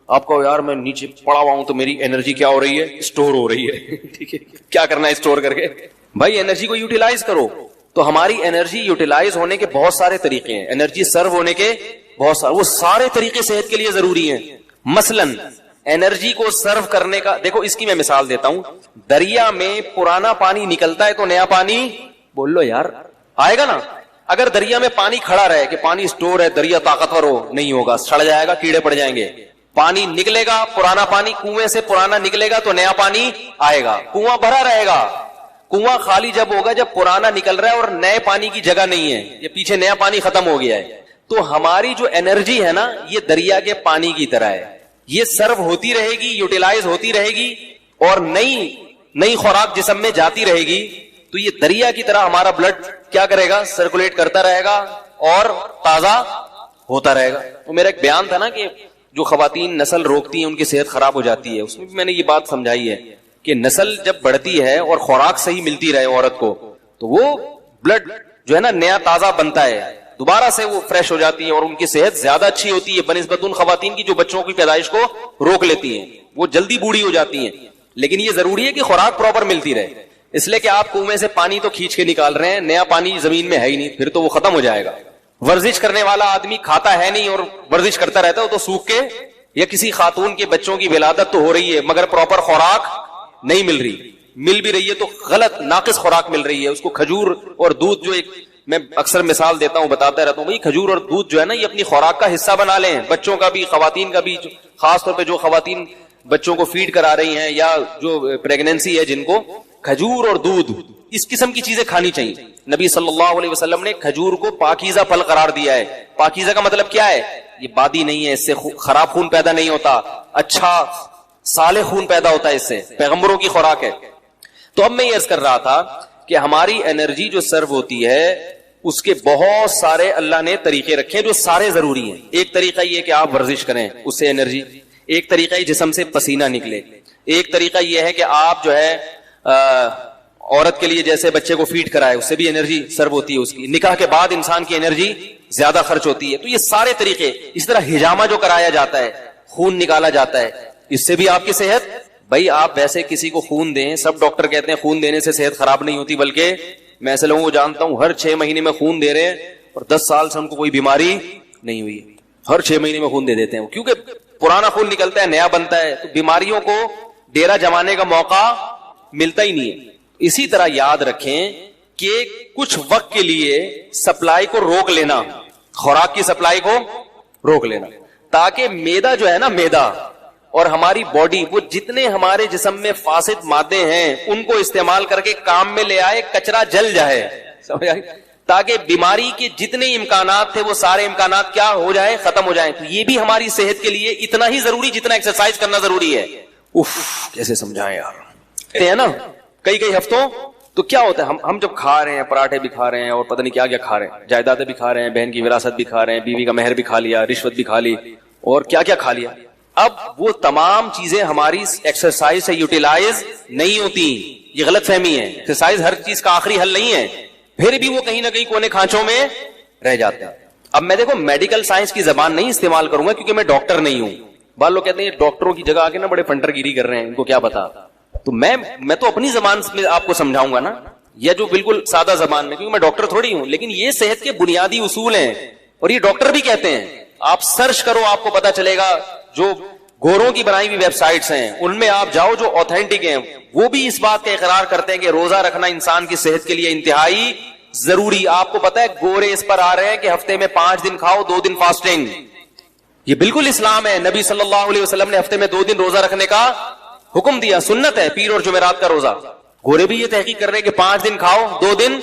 آپ کو یار میں نیچے پڑا ہوا ہوں تو میری انرجی کیا ہو رہی ہے؟ اسٹور ہو رہی ہے. ٹھیک ہے, کیا کرنا ہے اسٹور کر کے؟ بھائی انرجی کو یوٹیلائز کرو. تو ہماری انرجی یوٹیلائز ہونے کے بہت سارے طریقے ہیں, انرجی سرو ہونے کے بہت سارے, وہ سارے طریقے صحت کے لیے ضروری ہیں. مثلاً انرجی کو سرو کرنے کا, دیکھو اس کی میں مثال دیتا ہوں. دریا میں پرانا پانی نکلتا ہے تو نیا پانی, بول لو یار, آئے گا نا. اگر دریا میں پانی کھڑا رہے کہ پانی اسٹور ہے, دریا طاقتور ہو, نہیں ہوگا, سڑ جائے گا, کیڑے پڑ جائیں گے. پانی نکلے گا, پرانا پانی کنویں سے پرانا نکلے گا تو نیا پانی آئے گا. کنواں بھرا رہے گا. کنواں خالی جب ہوگا جب پرانا نکل رہا ہے اور نئے پانی کی جگہ نہیں ہے, یہ پیچھے نیا پانی ختم ہو گیا ہے. تو ہماری جو انرجی ہے نا, یہ دریا کے پانی کی طرح ہے. یہ سرو ہوتی رہے گی, یوٹیلائز ہوتی رہے گی, اور نئی خوراک جسم میں جاتی رہے گی. تو یہ دریا کی طرح ہمارا بلڈ کیا کرے گا؟ سرکولیٹ کرتا رہے گا اور تازہ ہوتا رہے گا. تو میرا ایک بیان تھا نا کہ جو خواتین نسل روکتی ہیں ان کی صحت خراب ہو جاتی ہے، اس میں بھی میں نے یہ بات سمجھائی ہے کہ نسل جب بڑھتی ہے اور خوراک صحیح ملتی رہے عورت کو تو وہ بلڈ جو ہے نا نیا تازہ بنتا ہے، دوبارہ سے وہ فریش ہو جاتی ہے اور ان کی صحت زیادہ اچھی ہوتی ہے بنسبت ان خواتین کی جو بچوں کی پیدائش کو روک لیتی ہیں، وہ جلدی بوڑھی ہو جاتی ہیں. لیکن یہ ضروری ہے کہ خوراک پراپر ملتی رہے، اس لیے کہ آپ کنویں سے پانی تو کھینچ کے نکال رہے ہیں، نیا پانی زمین میں ہے ہی نہیں، پھر تو وہ ختم ہو جائے گا. ورزش کرنے والا آدمی کھاتا ہے نہیں اور ورزش کرتا رہتا ہے، وہ تو سوکھ کے، یا کسی خاتون کے بچوں کی ولادت تو ہو رہی ہے مگر پراپر خوراک نہیں مل رہی، مل بھی رہی ہے تو غلط ناقص خوراک مل رہی ہے. اس کو کھجور اور دودھ، جو ایک میں اکثر مثال دیتا ہوں بتاتا رہتا ہوں، بھائی کھجور اور دودھ جو ہے نا یہ اپنی خوراک کا حصہ بنا لیں، بچوں کا بھی خواتین کا بھی، خاص طور پہ جو خواتین بچوں کو فیڈ کرا رہی ہیں یا جو پریگنینسی ہے جن کو، کھجور اور دودھ اس قسم کی چیزیں کھانی چاہیے. نبی صلی اللہ علیہ وسلم نے کھجور کو پاکیزہ پھل قرار دیا ہے. پاکیزہ کا مطلب کیا ہے؟ یہ بادی نہیں ہے، اس سے خراب خون پیدا نہیں ہوتا، اچھا صالح خون پیدا ہوتا ہے، اس سے پیغمبروں کی خوراک ہے. تو اب میں یہ عرض کر رہا تھا کہ ہماری انرجی جو سرو ہوتی ہے اس کے بہت سارے اللہ نے طریقے رکھے جو سارے ضروری ہیں. ایک طریقہ یہ کہ آپ ورزش کریں، اس سے انرجی. ایک طریقہ یہ جسم سے پسینہ نکلے. ایک طریقہ یہ ہے کہ آپ جو ہے عورت کے لیے جیسے بچے کو فیڈ کرائے، اس سے بھی انرجی سرو ہوتی ہے. اس کی نکاح کے بعد انسان کی انرجی زیادہ خرچ ہوتی ہے. تو یہ سارے طریقے. اس طرح ہجامہ جو کرایا جاتا ہے، خون نکالا جاتا ہے، اس سے بھی آپ کی صحت. بھائی آپ ویسے کسی کو خون دیں، سب ڈاکٹر کہتے ہیں خون دینے سے صحت خراب نہیں ہوتی، بلکہ میں ایسے لوگوں کو جانتا ہوں ہر 6 مہینے میں خون دے رہے ہیں اور 10 سال سے ان کو کوئی بیماری نہیں ہوئی، ہر 6 مہینے میں خون دے دیتے ہیں، کیونکہ پرانا خون نکلتا ہے، نیا بنتا ہے، تو بیماریوں کو ڈیرا جمانے کا موقع ملتا ہی نہیں ہے. اسی طرح یاد رکھیں کہ کچھ وقت کے لیے سپلائی کو روک لینا، خوراک کی سپلائی کو روک لینا، تاکہ میدا جو ہے نا، میدا اور ہماری باڈی، وہ جتنے ہمارے جسم میں فاسد مادے ہیں ان کو استعمال کر کے کام میں لے آئے، کچرا جل جائے، سمجھ آئی؟ تاکہ بیماری کے جتنے امکانات تھے وہ سارے امکانات کیا ہو جائے، ختم ہو جائیں. تو یہ بھی ہماری صحت کے لیے اتنا ہی ضروری جتنا ایکسرسائز کرنا ضروری ہے. کیسے سمجھائیں یار، کہتے ہیں نا کئی ہفتوں. تو کیا ہوتا ہے، ہم جب کھا رہے ہیں، پراٹھے بھی کھا رہے ہیں اور پتہ نہیں کیا کیا کھا رہے ہیں، جائیدادیں بھی کھا رہے ہیں، بہن کی وراثت بھی کھا رہے ہیں، بیوی کا مہر بھی کھا لیا، رشوت بھی کھا لی، اور کیا کیا کھا لیا. اب وہ تمام چیزیں ہماری ایکسرسائز سے یوٹیلائز نہیں ہوتی. یہ غلط فہمی ہے، ایکسرسائز ہر چیز کا آخری حل نہیں ہے، پھر بھی وہ کہیں نہ کہیں کونے کھانچوں میں رہ جاتے ہیں. اب میں دیکھو میڈیکل سائنس کی زبان نہیں استعمال کروں گا کیونکہ میں ڈاکٹر نہیں ہوں. بعض لوگ کہتے ہیں ڈاکٹروں کی جگہ آ کے نا بڑے فنٹر گیری کر رہے ہیں، ان کو کیا پتا. تو میں تو اپنی زبان میں آپ کو سمجھاؤں گا نا، یا جو بالکل سادہ زبان میں، کیونکہ میں ڈاکٹر تھوڑی ہوں. لیکن یہ صحت کے بنیادی اصول ہیں اور یہ ڈاکٹر بھی کہتے ہیں. آپ سرچ کرو، آپ کو پتا چلے گا. جو گوروں کی بنائی ہوئی ویب سائٹس ہیں ان میں آپ جاؤ جو اوتھینٹک ہیں، وہ بھی اس بات کا اقرار کرتے ہیں کہ روزہ رکھنا انسان کی صحت کے لیے انتہائی ضروری. آپ کو پتا ہے گورے اس پر آ رہے ہیں کہ ہفتے میں 5 دن کھاؤ، 2 دن فاسٹنگ. یہ بالکل اسلام ہے. نبی صلی اللہ علیہ وسلم نے ہفتے میں 2 دن روزہ رکھنے کا حکم دیا، سنت ہے پیر اور جمعرات کا روزہ. گورے بھی یہ تحقیق کر رہے ہیں کہ 5 دن کھاؤ، 2 دن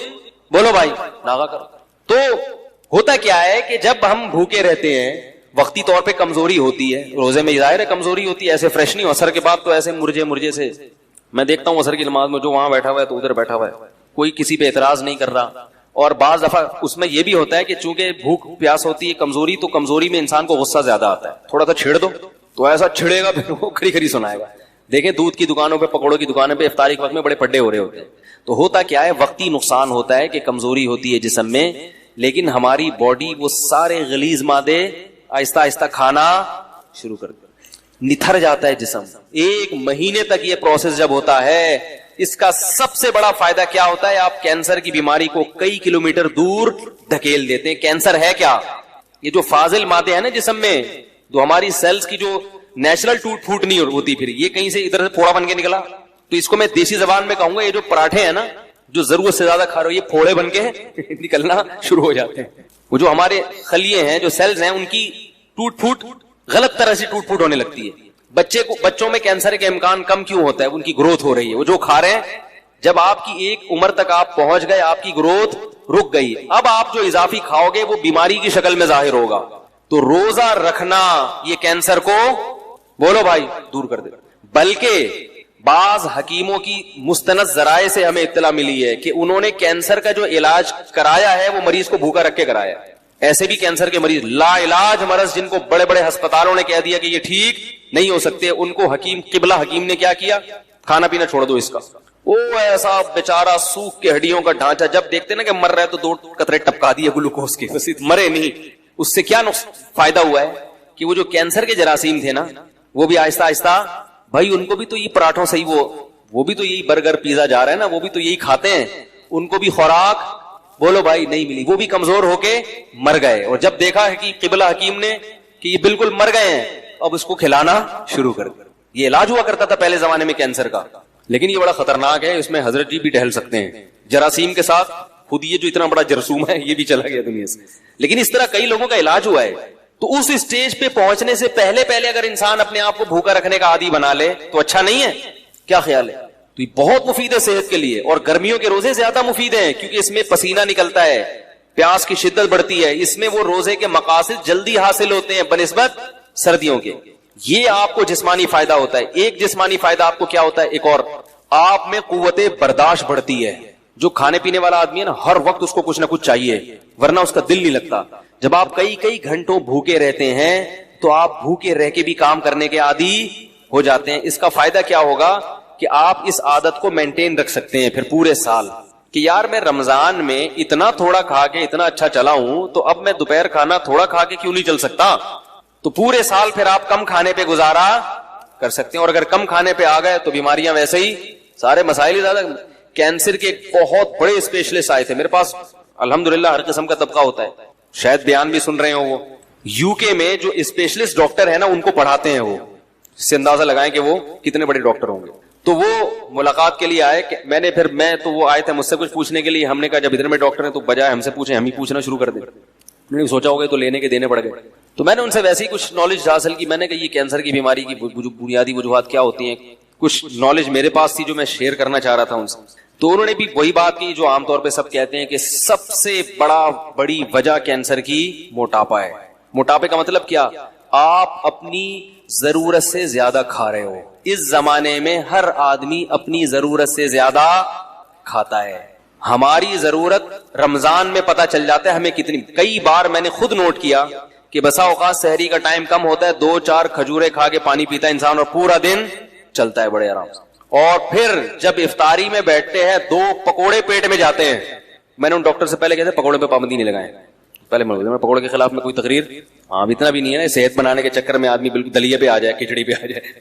بولو بھائی ناغا کرو. تو ہوتا کیا ہے کہ جب ہم بھوکے رہتے ہیں، وقتی طور پہ کمزوری ہوتی ہے، روزے میں ظاہر ہے کمزوری ہوتی ہے، ایسے فریش نہیں ہو. اثر کے بعد تو ایسے مرجے سے میں دیکھتا ہوں اثر کی نماز میں جو وہاں بیٹھا ہوا ہے تو ادھر بیٹھا ہوا ہے، کوئی کسی پہ اعتراض نہیں کر رہا. اور بعض دفعہ اس میں یہ بھی ہوتا ہے کہ چونکہ بھوک پیاس ہوتی ہے، کمزوری، تو کمزوری میں انسان کو غصہ زیادہ آتا ہے. تھوڑا سا چھیڑ دو تو ایسا چھڑے گا پھر وہ کھڑی سنائے گا. دیکھیں دودھ کی دکانوں پہ، پکوڑوں کی دکانوں پہ افطاری کے وقت میں بڑے پڈے ہو رہے ہوتے ہیں. تو ہوتا کیا ہے، وقتی نقصان ہوتا ہے کہ کمزوری ہوتی ہے جسم میں، لیکن ہماری باڈی وہ سارے غلیظ مادے آہستہ آہستہ کھانا شروع کر دے، نتھر جاتا ہے جسم. 1 مہینے تک یہ پروسیس جب ہوتا ہے، اس کا سب سے بڑا فائدہ کیا ہوتا ہے، آپ کینسر کی بیماری کو کئی کلومیٹر دور دھکیل دیتے ہیں. کینسر ہے کیا؟ یہ جو فاضل مادے ہیں نا جسم میں، جو ہماری سیلز کی جو نیچرل ٹوٹ پھوٹ نہیں ہوتی، پھر یہ کہیں سے ادھر سے پھوڑا بن کے نکلا. تو اس کو میں دیسی زبان میں کہوں گا، یہ جو پراٹھے ہیں نا جو ضرورت سے زیادہ کھا رہے ہو، یہ پھوڑے بن کے نکلنا شروع ہو جاتے ہیں. وہ جو ہمارے خلیے ہیں، جو سیلز ہیں، ان کی ٹوٹ پھوٹ غلط طرح سے ٹوٹ پھوٹ ہونے لگتی ہے. بچوں میں کینسر کے امکان کم کیوں ہوتا ہے؟ ان کی گروتھ ہو رہی ہے، وہ جو کھا رہے ہیں. جب آپ کی ایک عمر تک آپ پہنچ گئے، آپ کی گروتھ رک گئی، اب آپ جو اضافی کھاؤ گے وہ بیماری کی شکل میں ظاہر ہوگا. تو روزہ رکھنا یہ کینسر کو بولو بھائی دور کر دے. بلکہ بعض حکیموں کی مستند ذرائع سے ہمیں اطلاع ملی ہے کہ انہوں نے کینسر کا جو علاج کرایا ہے وہ مریض کو بھوکا رکھ کے کرایا ہے. ایسے بھی کینسر کے مریض لا علاج مرض جن کو بڑے بڑے ہسپتالوں نے کہہ دیا کہ یہ ٹھیک نہیں ہو سکتے, ان کو قبلہ حکیم نے کیا کیا, کھانا پینا چھوڑ دو اس کا. وہ ایسا بیچارہ سوکھ کے ہڈیوں کا ڈھانچہ, جب دیکھتے نا کہ مر رہا ہے تو 2 قطرے ٹپکا دیے گلوکوز کے, بس مرے نہیں. اس سے کیا فائدہ ہوا ہے کہ وہ جو کینسر کے جراثیم تھے نا وہ بھی آہستہ آہستہ, بھائی ان کو بھی تو یہ پراٹھوں سے ہی وہ بھی تو یہی برگر پیزا جا رہا ہے نا, وہ بھی تو یہی کھاتے ہیں, ان کو بھی خوراک بولو بھائی نہیں ملی, وہ بھی کمزور ہو کے مر گئے. اور جب دیکھا ہے کہ قبلہ حکیم نے کہ یہ بالکل مر گئے ہیں, اب اس کو کھلانا شروع کر دیا. یہ علاج ہوا کرتا تھا پہلے زمانے میں کینسر کا, لیکن یہ بڑا خطرناک ہے, اس میں حضرت جی بھی ٹہل سکتے ہیں جراثیم کے ساتھ. خود یہ جو اتنا بڑا جرثوم ہے یہ بھی چلا گیا دنیا سے, لیکن اس طرح کئی لوگوں کا علاج ہوا ہے. تو اس اسٹیج پہ پہنچنے سے پہلے اگر انسان اپنے آپ کو بھوکا رکھنے کا عادی بنا لے تو اچھا نہیں ہے. کیا خیال ہے؟ تو یہ بہت مفید ہے صحت کے لیے, اور گرمیوں کے روزے زیادہ مفید ہیں کیونکہ اس میں پسینہ نکلتا ہے, پیاس کی شدت بڑھتی ہے, اس میں وہ روزے کے مقاصد جلدی حاصل ہوتے ہیں بنسبت سردیوں کے. یہ آپ کو جسمانی فائدہ ہوتا ہے. ایک جسمانی فائدہ آپ کو کیا ہوتا ہے, ایک اور, آپ میں قوت برداشت بڑھتی ہے. جو کھانے پینے والا آدمی ہے نا, ہر وقت اس کو کچھ نہ کچھ چاہیے ورنہ اس کا دل نہیں لگتا. جب آپ کئی گھنٹوں بھوکے رہتے ہیں تو آپ بھوکے رہ کے بھی کام کرنے کے عادی ہو جاتے ہیں. اس کا فائدہ کیا ہوگا کہ آپ اس عادت کو مینٹین رکھ سکتے ہیں پھر پورے سال, کہ یار میں رمضان میں اتنا تھوڑا کھا کے اتنا اچھا چلا ہوں, تو اب میں دوپہر کھانا تھوڑا کھا کے کیوں نہیں چل سکتا. تو پورے سال پھر آپ کم کھانے پہ گزارا کر سکتے ہیں. اور اگر کم کھانے پہ آ گئے تو بیماریاں ویسے ہی سارے مسائل ہی زیادہ. کینسر کے بہت بڑے اسپیشلسٹ آئے تھے میرے پاس, الحمدللہ ہر قسم کا طبقہ ہوتا ہے, شاید بیان بھی سن رہے ہو. وہ یو کے میں جو اسپیشلسٹ ڈاکٹر ہے نا ان کو پڑھاتے ہیں, وہ اس سے اندازہ لگائیں کہ وہ کتنے بڑے ڈاکٹر ہوں گے. تو وہ ملاقات کے لیے آئے, میں تو وہ آئے تھے مجھ سے کچھ پوچھنے کے لیے. ہم نے کہا جب اتنے بڑے ڈاکٹر ہیں تو بجائے ہم سے پوچھیں ہم ہی پوچھنا شروع کر دیں. میں نے سوچا ہوگا تو لینے کے دینے پڑ گئے. تو میں نے ان سے ویسے ہی کچھ نالج حاصل کی. میں نے کہا یہ کینسر کی بیماری کی بنیادی وجوہات کیا ہوتی ہیں, کچھ نالج میرے پاس تھی جو میں شیئر کرنا چاہ رہا تھا ان سے. تو انہوں نے بھی وہی بات کی جو عام طور پہ سب کہتے ہیں کہ سب سے بڑی وجہ کینسر کی موٹاپا ہے. موٹاپے کا مطلب کیا, آپ اپنی ضرورت سے زیادہ کھا رہے ہو. اس زمانے میں ہر آدمی اپنی ضرورت سے زیادہ کھاتا ہے. ہماری ضرورت رمضان میں پتہ چل جاتا ہے ہمیں کتنی. کئی بار میں نے خود نوٹ کیا کہ بسا اوقات سحری کا ٹائم کم ہوتا ہے, 2-4 کھجورے کھا کے پانی پیتا ہے انسان اور پورا دن چلتا ہے بڑے آرام سے. اور پھر جب افطاری میں بیٹھتے ہیں 2 پکوڑے پیٹ میں جاتے ہیں. میں نے ان ڈاکٹر سے پہلے کہتے پکوڑے پہ پابندی نہیں لگائے, پہلے میں پکوڑے کے خلاف میں کوئی تقریر, ہاں اتنا بھی نہیں ہے صحت بنانے کے چکر میں آدمی بالکل دلیے پہ آ جائے, کھچڑی پہ آ جائے,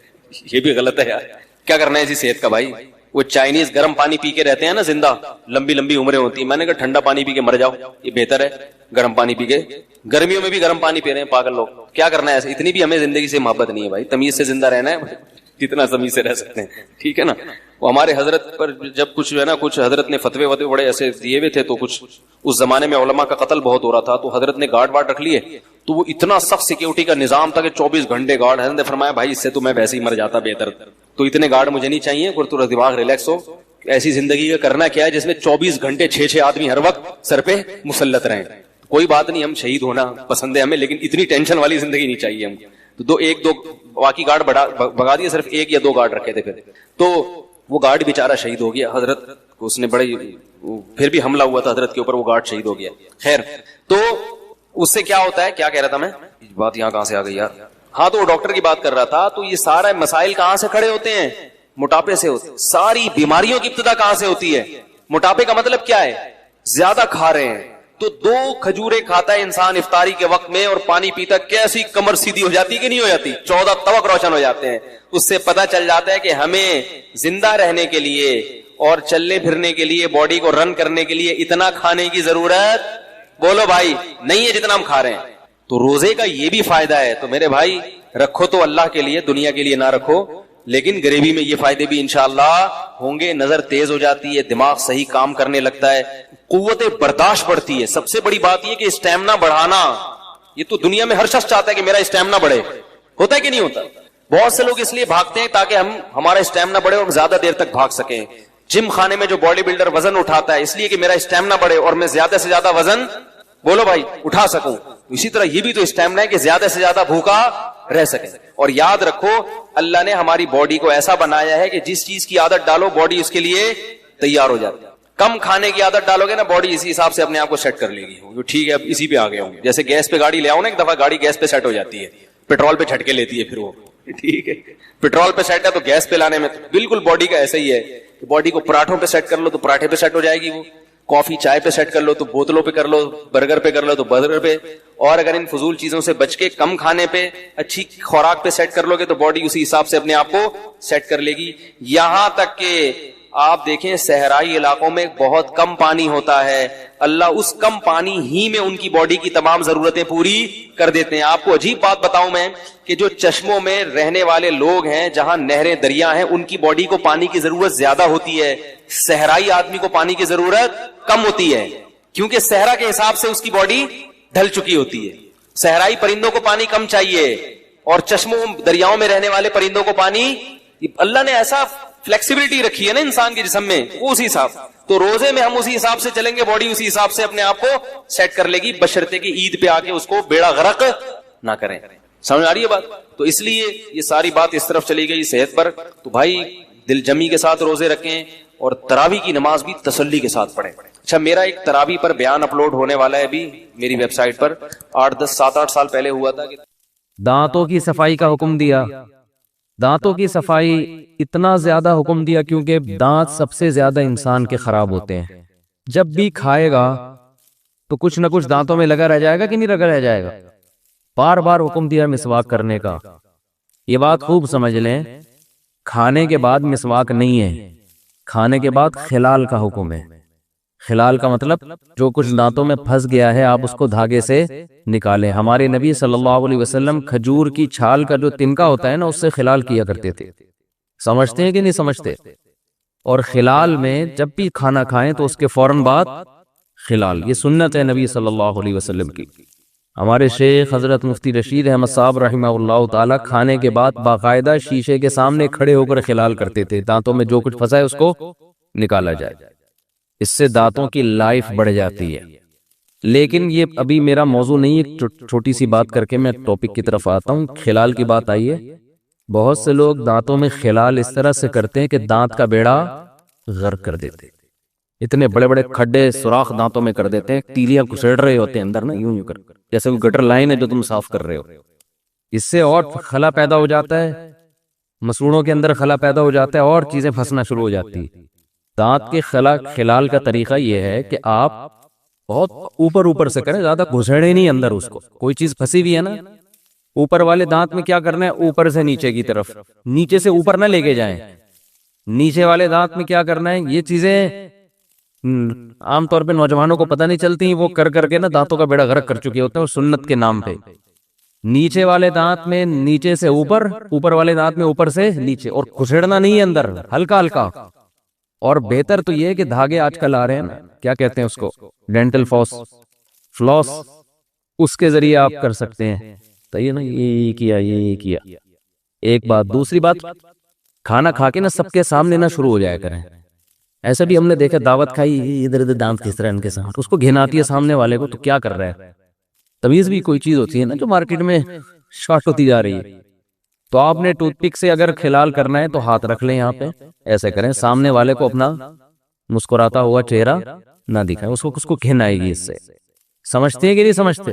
یہ بھی غلط ہے یار. کیا کرنا ہے اسی صحت کا بھائی. وہ چائنیز گرم پانی پی کے رہتے ہیں نا زندہ, لمبی عمریں ہوتی ہیں. میں نے کہا ٹھنڈا پانی پی کے مر جاؤ, یہ بہتر ہے گرم پانی پی کے. گرمیوں میں بھی گرم پانی پی رہے ہیں پاگل لوگ. کیا کرنا ہے ایسے, اتنی بھی ہمیں زندگی سے محبت نہیں ہے بھائی, تمیز سے زندہ رہنا ہے جتنا تمیز سے رہ سکتے ہیں, ٹھیک ہے نا. وہ ہمارے حضرت پر جب کچھ جو ہے نا, کچھ حضرت نے فتوے بڑے ایسے دیے ہوئے تھے, تو کچھ اس زمانے میں علماء کا قتل بہت ہو رہا تھا, تو حضرت نے گارڈ رکھ لیے. تو وہ اتنا سخت سیکیورٹی کا نظام تھا کہ 24 گھنٹے گارڈ. حضرت نے فرمایا بھائی اس سے تو میں ویسے ہی مر جاتا بہتر, تو اتنے گارڈ مجھے نہیں چاہیے, تھوڑا دماغ ریلیکس ہو. ایسی زندگی کا کرنا کیا ہے جس میں 24 گھنٹے 6 آدمی ہر وقت سر پہ مسلط رہیں. کوئی بات نہیں, ہم شہید ہونا پسند ہے ہمیں, لیکن اتنی ٹینشن والی زندگی نہیں چاہیے ہم. تو 1-2 باقی گارڈ بھگا دیے, صرف 1 یا 2 گارڈ رکھے تھے. پھر تو وہ گارڈ بیچارہ شہید ہو گیا. حضرت کو اس نے پھر بھی حملہ ہوا تھا حضرت کے اوپر, وہ گارڈ شہید ہو گیا. خیر, تو اس سے کیا ہوتا ہے, کیا کہہ رہا تھا میں, بات یہاں کہاں سے آ گئی یار. ہاں, تو وہ ڈاکٹر کی بات کر رہا تھا. تو یہ سارے مسائل کہاں سے کھڑے ہوتے ہیں, موٹاپے سے ہوتے ہیں. ساری بیماریوں کی ابتدا کہاں سے ہوتی ہے, موٹاپے کا مطلب کیا ہے, زیادہ کھا رہے ہیں. تو 2 کھجورے کھاتا ہے انسان افطاری کے وقت میں اور پانی پیتا, کیسی کمر سیدھی ہو جاتی کہ نہیں ہو جاتی, 14 توق روشن ہو جاتے ہیں. اس سے پتہ چل جاتا ہے کہ ہمیں زندہ رہنے کے لیے اور چلنے پھرنے کے لیے, باڈی کو رن کرنے کے لیے اتنا کھانے کی ضرورت بولو بھائی نہیں ہے جتنا ہم کھا رہے ہیں. تو روزے کا یہ بھی فائدہ ہے. تو میرے بھائی رکھو تو اللہ کے لیے, دنیا کے لیے نہ رکھو, لیکن غریبی میں یہ فائدے بھی انشاءاللہ ہوں گے. نظر تیز ہو جاتی ہے, دماغ صحیح کام کرنے لگتا ہے, قوت برداشت بڑھتی ہے. سب سے بڑی بات یہ کہ اسٹیمنا بڑھانا, یہ تو دنیا میں ہر شخص چاہتا ہے کہ میرا اسٹیمنا بڑھے. ہوتا ہے کہ نہیں ہوتا؟ بہت سے لوگ اس لیے بھاگتے ہیں تاکہ ہمارا اسٹیمنا بڑھے اور زیادہ دیر تک بھاگ سکیں. جم خانے میں جو باڈی بلڈر وزن اٹھاتا ہے اس لیے کہ میرا اسٹیمنا بڑھے اور میں زیادہ سے زیادہ وزن بولو بھائی اٹھا سکوں. اسی طرح یہ بھی تو اسٹیمنا ہے کہ زیادہ سے زیادہ بھوکا رہ سکے. اور یاد رکھو اللہ نے ہماری باڈی کو ایسا بنایا ہے کہ جس چیز کی عادت ڈالو باڈی اس کے لیے تیار ہو جاتی ہے. کم کھانے کی عادت ڈالو گے نا باڈی اسی حساب سے اپنے آپ کو سیٹ کر لے گی. ٹھیک ہے اب اسی پہ آ گئے ہوں گے. جیسے گیس پہ گاڑی لے آؤ نا, ایک دفعہ گاڑی گیس پہ سیٹ ہو جاتی ہے, پیٹرول پہ جھٹکے لیتی ہے پھر وہ. ٹھیک ہے, پیٹرول پہ سیٹ ہے تو گیس پہ لانے میں بالکل باڈی کا ایسا ہی ہے کہ باڈی کو پراٹھوں پہ سیٹ کر لو تو پراٹھے پہ سیٹ ہو جائے گی, وہ کافی چائے پہ سیٹ کر لو تو بوتلوں پہ کر لو, برگر پہ کر لو تو برگر پہ. اور اگر ان فضول چیزوں سے بچ کے کم کھانے پہ اچھی خوراک پہ سیٹ کر لو گے تو باڈی اسی حساب سے اپنے آپ کو سیٹ کر لے گی. یہاں تک کہ آپ دیکھیں صحرائی علاقوں میں بہت کم پانی ہوتا ہے, اللہ اس کم پانی ہی میں ان کی باڈی کی تمام ضرورتیں پوری کر دیتے ہیں. آپ کو عجیب بات بتاؤں میں کہ جو چشموں میں رہنے والے لوگ ہیں, جہاں نہریں دریا ہیں, ان کی باڈی کو پانی کی ضرورت زیادہ ہوتی ہے, صحرائی آدمی کو پانی کی ضرورت کم ہوتی ہے, کیونکہ صحرا کے حساب سے اس کی باڈی ڈھل چکی ہوتی ہے. صحرائی پرندوں کو پانی کم چاہیے اور چشموں دریاؤں میں رہنے والے پرندوں کو پانی, اللہ نے ایسا فلیکسیبلٹی رکھی ہے نا انسان کے جسم میں, وہ اسی حساب. تو روزے میں ہم اسی حساب سے چلیں گے, باڈی اسی حساب سے اپنے آپ کو سیٹ کر لے گی, بشرطے کہ عید پہ آ کے اس کو بیڑا غرق نہ کریں. سمجھ آ رہی ہے بات؟ تو اس لیے یہ ساری بات اس طرف چلی گئی صحت پر. تو بھائی دل جمی کے ساتھ روزے رکھیں اور تراویح کی نماز بھی تسلی کے ساتھ پڑھیں. اچھا, میرا ایک تراویح پر بیان اپلوڈ ہونے والا ہے ابھی میری ویب سائٹ پر, 7-8 سال پہلے ہوا تھا. دانتوں کی صفائی کا حکم دیا. دانتوں کی صفائی اتنا زیادہ حکم دیا کیونکہ دانت سب سے زیادہ انسان کے خراب ہوتے ہیں. جب بھی کھائے گا تو کچھ نہ کچھ دانتوں میں لگا رہ جائے گا کہ نہیں لگا رہ جائے گا. بار بار حکم دیا مسواک کرنے کا. یہ بات خوب سمجھ لیں, کھانے کے بعد مسواک نہیں ہے, کھانے کے بعد خلال کا حکم ہے. خلال کا مطلب جو کچھ دانتوں میں پھنس گیا ہے آپ اس کو دھاگے سے نکالیں. ہمارے نبی صلی اللہ علیہ وسلم کھجور کی چھال کا جو تنکا ہوتا ہے نا, اس سے خلال کیا کرتے تھے. سمجھتے ہیں کہ نہیں سمجھتے؟ اور خلال میں جب بھی کھانا کھائیں تو اس کے فوراً بعد خلال, یہ سنت ہے نبی صلی اللہ علیہ وسلم کی. ہمارے شیخ حضرت مفتی رشید احمد صاحب رحمہ اللہ تعالی کھانے کے بعد باقاعدہ شیشے کے سامنے کھڑے ہو کر خلال کرتے تھے, دانتوں میں جو کچھ پھنسا ہے اس کو نکالا جائے. اس سے دانتوں کی لائف بڑھ جاتی ہے. لیکن یہ ابھی میرا موضوع نہیں ہے, چھوٹی سی بات کر کے میں ٹاپک کی طرف آتا ہوں. خلال کی بات آئی ہے. بہت سے لوگ دانتوں میں خلال اس طرح سے کرتے ہیں کہ دانت کا بیڑا غرق کر دیتے. اتنے بڑے بڑے کھڈے سوراخ دانتوں میں کر دیتے ہیں, تیلیاں کسیڑ رہے ہوتے ہیں اندر نا, یوں کر جیسے کوئی گٹر لائن ہے جو تم صاف کر رہے ہو. اس سے اور خلا پیدا ہو جاتا ہے, مسوڑوں کے اندر خلا پیدا ہو جاتا ہے اور چیزیں پھنسنا شروع ہو جاتی. دانت کے خلال کا طریقہ یہ ہے کہ آپ بہت اوپر سے کریں, زیادہ گھسڑے نہیں اندر اس کو. کوئی چیز پھنسی ہوئی ہے نا, اوپر والے دانت میں کیا کرنا ہے, اوپر سے نیچے کی طرف, نیچے سے اوپر نہ لے کے جائیں. نیچے والے دانت میں کیا کرنا ہے, یہ چیزیں عام طور پہ نوجوانوں کو پتہ نہیں چلتی, وہ کر کے نا دانتوں کا بیڑا غرق کر چکے ہوتے ہیں سنت کے نام پہ. نیچے والے دانت میں نیچے سے اوپر, اوپر والے دانت میں اوپر سے نیچے, اور گھسڑنا نہیں ہے اندر, ہلکا ہلکا. اور بہتر تو یہ ہے کہ دھاگے آج کل آ رہے ہیں نا, کیا کہتے ہیں اس کو, ڈینٹل فلوس, اس کے ذریعے آپ کر سکتے ہیں. تو یہ نا یہ کیا. ایک بات. دوسری بات, کھانا کھا کے نا سب کے سامنے نہ شروع ہو جایا کریں. ایسا بھی ہم نے دیکھا, دعوت کھائی, ادھر ادھر دانت کس طرح ان کے سامنے, اس کو گھن آتی ہے سامنے والے کو, تو کیا کر رہا ہے. تمیز بھی کوئی چیز ہوتی ہے نا جو مارکیٹ میں شارٹ ہوتی جا رہی ہے. تو آپ نے ٹوتھ پک سے اگر خلال کرنا ہے تو ہاتھ رکھ لیں یہاں پہ, ایسے کریں, سامنے والے کو اپنا مسکراتا ہوا چہرہ نہ دکھائیں, اس کو گھن آئے گی اس سے. سمجھتے ہیں کہ نہیں سمجھتے؟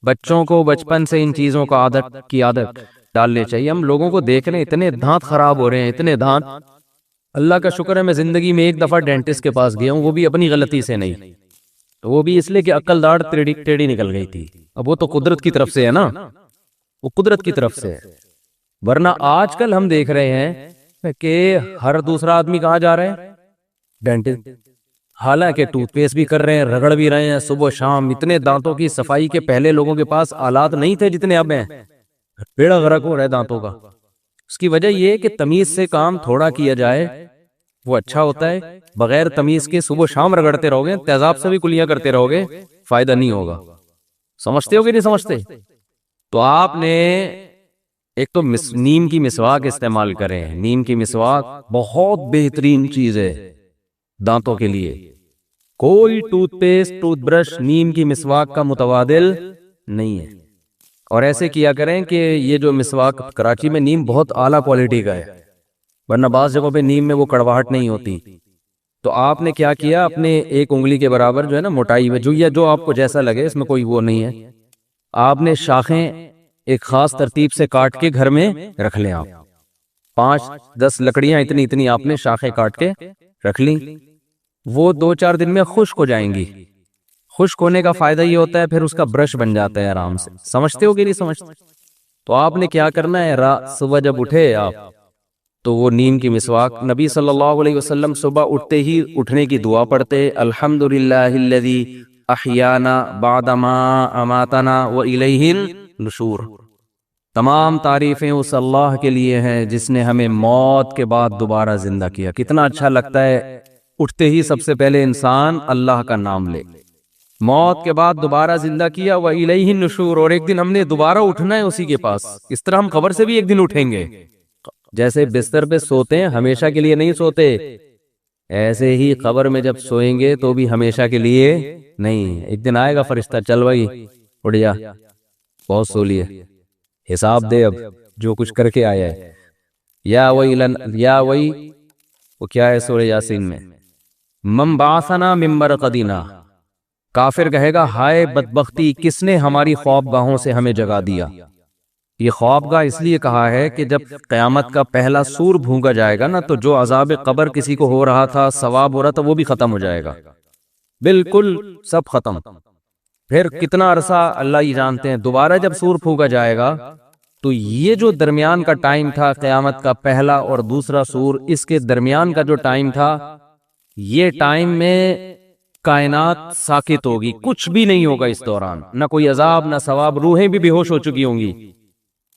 بچوں کو بچپن سے ان چیزوں کا عادت ڈالنے چاہیے. ہم لوگوں کو دیکھ رہے ہیں اتنے دانت خراب ہو رہے ہیں, اتنے دانت. اللہ کا شکر ہے میں زندگی میں ایک دفعہ ڈینٹسٹ کے پاس گیا ہوں, وہ بھی اپنی غلطی سے نہیں, وہ بھی اس لیے کہ عقل داڑھ ٹیڑھی نکل گئی تھی. اب وہ تو قدرت کی طرف سے ہے نا, وہ قدرت کی طرف سے ہے. ورنہ آج کل ہم دیکھ رہے ہیں کہ ہر دوسرا آدمی کہاں جا رہا ہے, ڈینٹسٹ. حالانکہ ٹوتھ پیسٹ بھی کر رہے ہیں, رگڑ بھی رہے ہیں صبح شام. اتنے دانتوں کی صفائی کے پہلے لوگوں کے پاس آلات نہیں تھے جتنے اب ہیں, بیڑا غرق ہو رہا ہے دانتوں کا. اس کی وجہ یہ ہے کہ تمیز سے کام تھوڑا کیا جائے وہ اچھا ہوتا ہے. بغیر تمیز کے صبح شام رگڑتے رہو گے, تیزاب سے بھی کلیاں کرتے رہو گے, فائدہ نہیں ہوگا. سمجھتے ہو کہ نہیں سمجھتے؟ تو آپ نے ایک تو نیم کی مسواک استعمال کریں. نیم کی مسواک بہت بہترین چیز ہے دانتوں کے لیے. کوئی ٹوتھ پیسٹ, ٹوتھ برش نیم کی مسواک کا متبادل نہیں ہے. اور ایسے کیا کریں کہ یہ جو مسواک, کراچی میں نیم بہت اعلیٰ کوالٹی کا ہے, ورنہ بعض جگہوں پہ نیم میں وہ کڑواہٹ نہیں ہوتی. تو آپ نے کیا کیا، اپنے ایک انگلی کے برابر جو ہے نا موٹائی میں، جو آپ کو جیسا لگے، اس میں کوئی وہ نہیں ہے، آپ نے شاخیں ایک خاص ترتیب سے کاٹ کے گھر میں رکھ لیں. آپ 5-10 لکڑیاں اتنی آپ نے شاخیں کاٹ کے رکھ لیں. وہ 2-4 دن میں خشک ہو جائیں گی. خشک ہونے کا فائدہ یہ ہوتا ہے پھر اس کا برش بن جاتا ہے آرام سے. سمجھتے ہو کہ نہیں سمجھتے؟ تو آپ نے کیا کرنا ہے، صبح جب اٹھے آپ تو وہ نیم کی مسواک، نبی صلی اللہ علیہ وسلم صبح اٹھتے ہی اٹھنے کی دعا پڑھتے، الحمدللہ الذی احیانا بعدما اماتنا والیہ النشور. تمام تعریفیں اس اللہ کے لیے ہیں جس نے ہمیں موت کے بعد دوبارہ زندہ کیا. کتنا اچھا لگتا ہے اٹھتے ہی سب سے پہلے انسان اللہ کا نام لے. موت کے بعد دوبارہ زندہ کیا، وَإِلَيْهِ النُّشُورُ، اور ایک دن ہم نے دوبارہ اٹھنا ہے اسی کے پاس. اس طرح ہم قبر سے بھی ایک دن اٹھیں گے. جیسے بستر پہ سوتے ہیں ہمیشہ کے لیے نہیں سوتے، ایسے ہی قبر میں جب سوئیں گے تو بھی ہمیشہ کے لیے نہیں. ایک دن آئے گا فرشتہ، چل بھائی اٹھ جا، بہت سو لیے، حساب دے اب جو کچھ کر کے آیا ہے. یا وئی وہ کیا ہے سورہ یاسین میں، من بعثنا من مرقدنا. کافر کہے گا ہائے بدبختی، کس نے ہماری خوابگاہوں سے ہمیں جگا دیا. یہ خوابگاہ اس لیے کہا ہے کہ جب قیامت کا پہلا سور بھونگا جائے گا نا تو جو عذاب قبر کسی کو ہو رہا تھا، ثواب ہو رہا تھا، وہ بھی ختم ہو جائے گا، بالکل سب ختم. پھر کتنا عرصہ اللہ ہی جانتے ہیں. دوبارہ جب سور پھونکا جائے گا تو یہ جو درمیان کا ٹائم تھا قیامت کا پہلا اور دوسرا سور، اس کے درمیان کا جو ٹائم تھا، یہ ٹائم میں کائنات ساکت ہوگی، کچھ بھی نہیں ہوگا اس دوران، نہ کوئی عذاب نہ ثواب. روحیں بھی بے ہوش ہو چکی ہوں گی.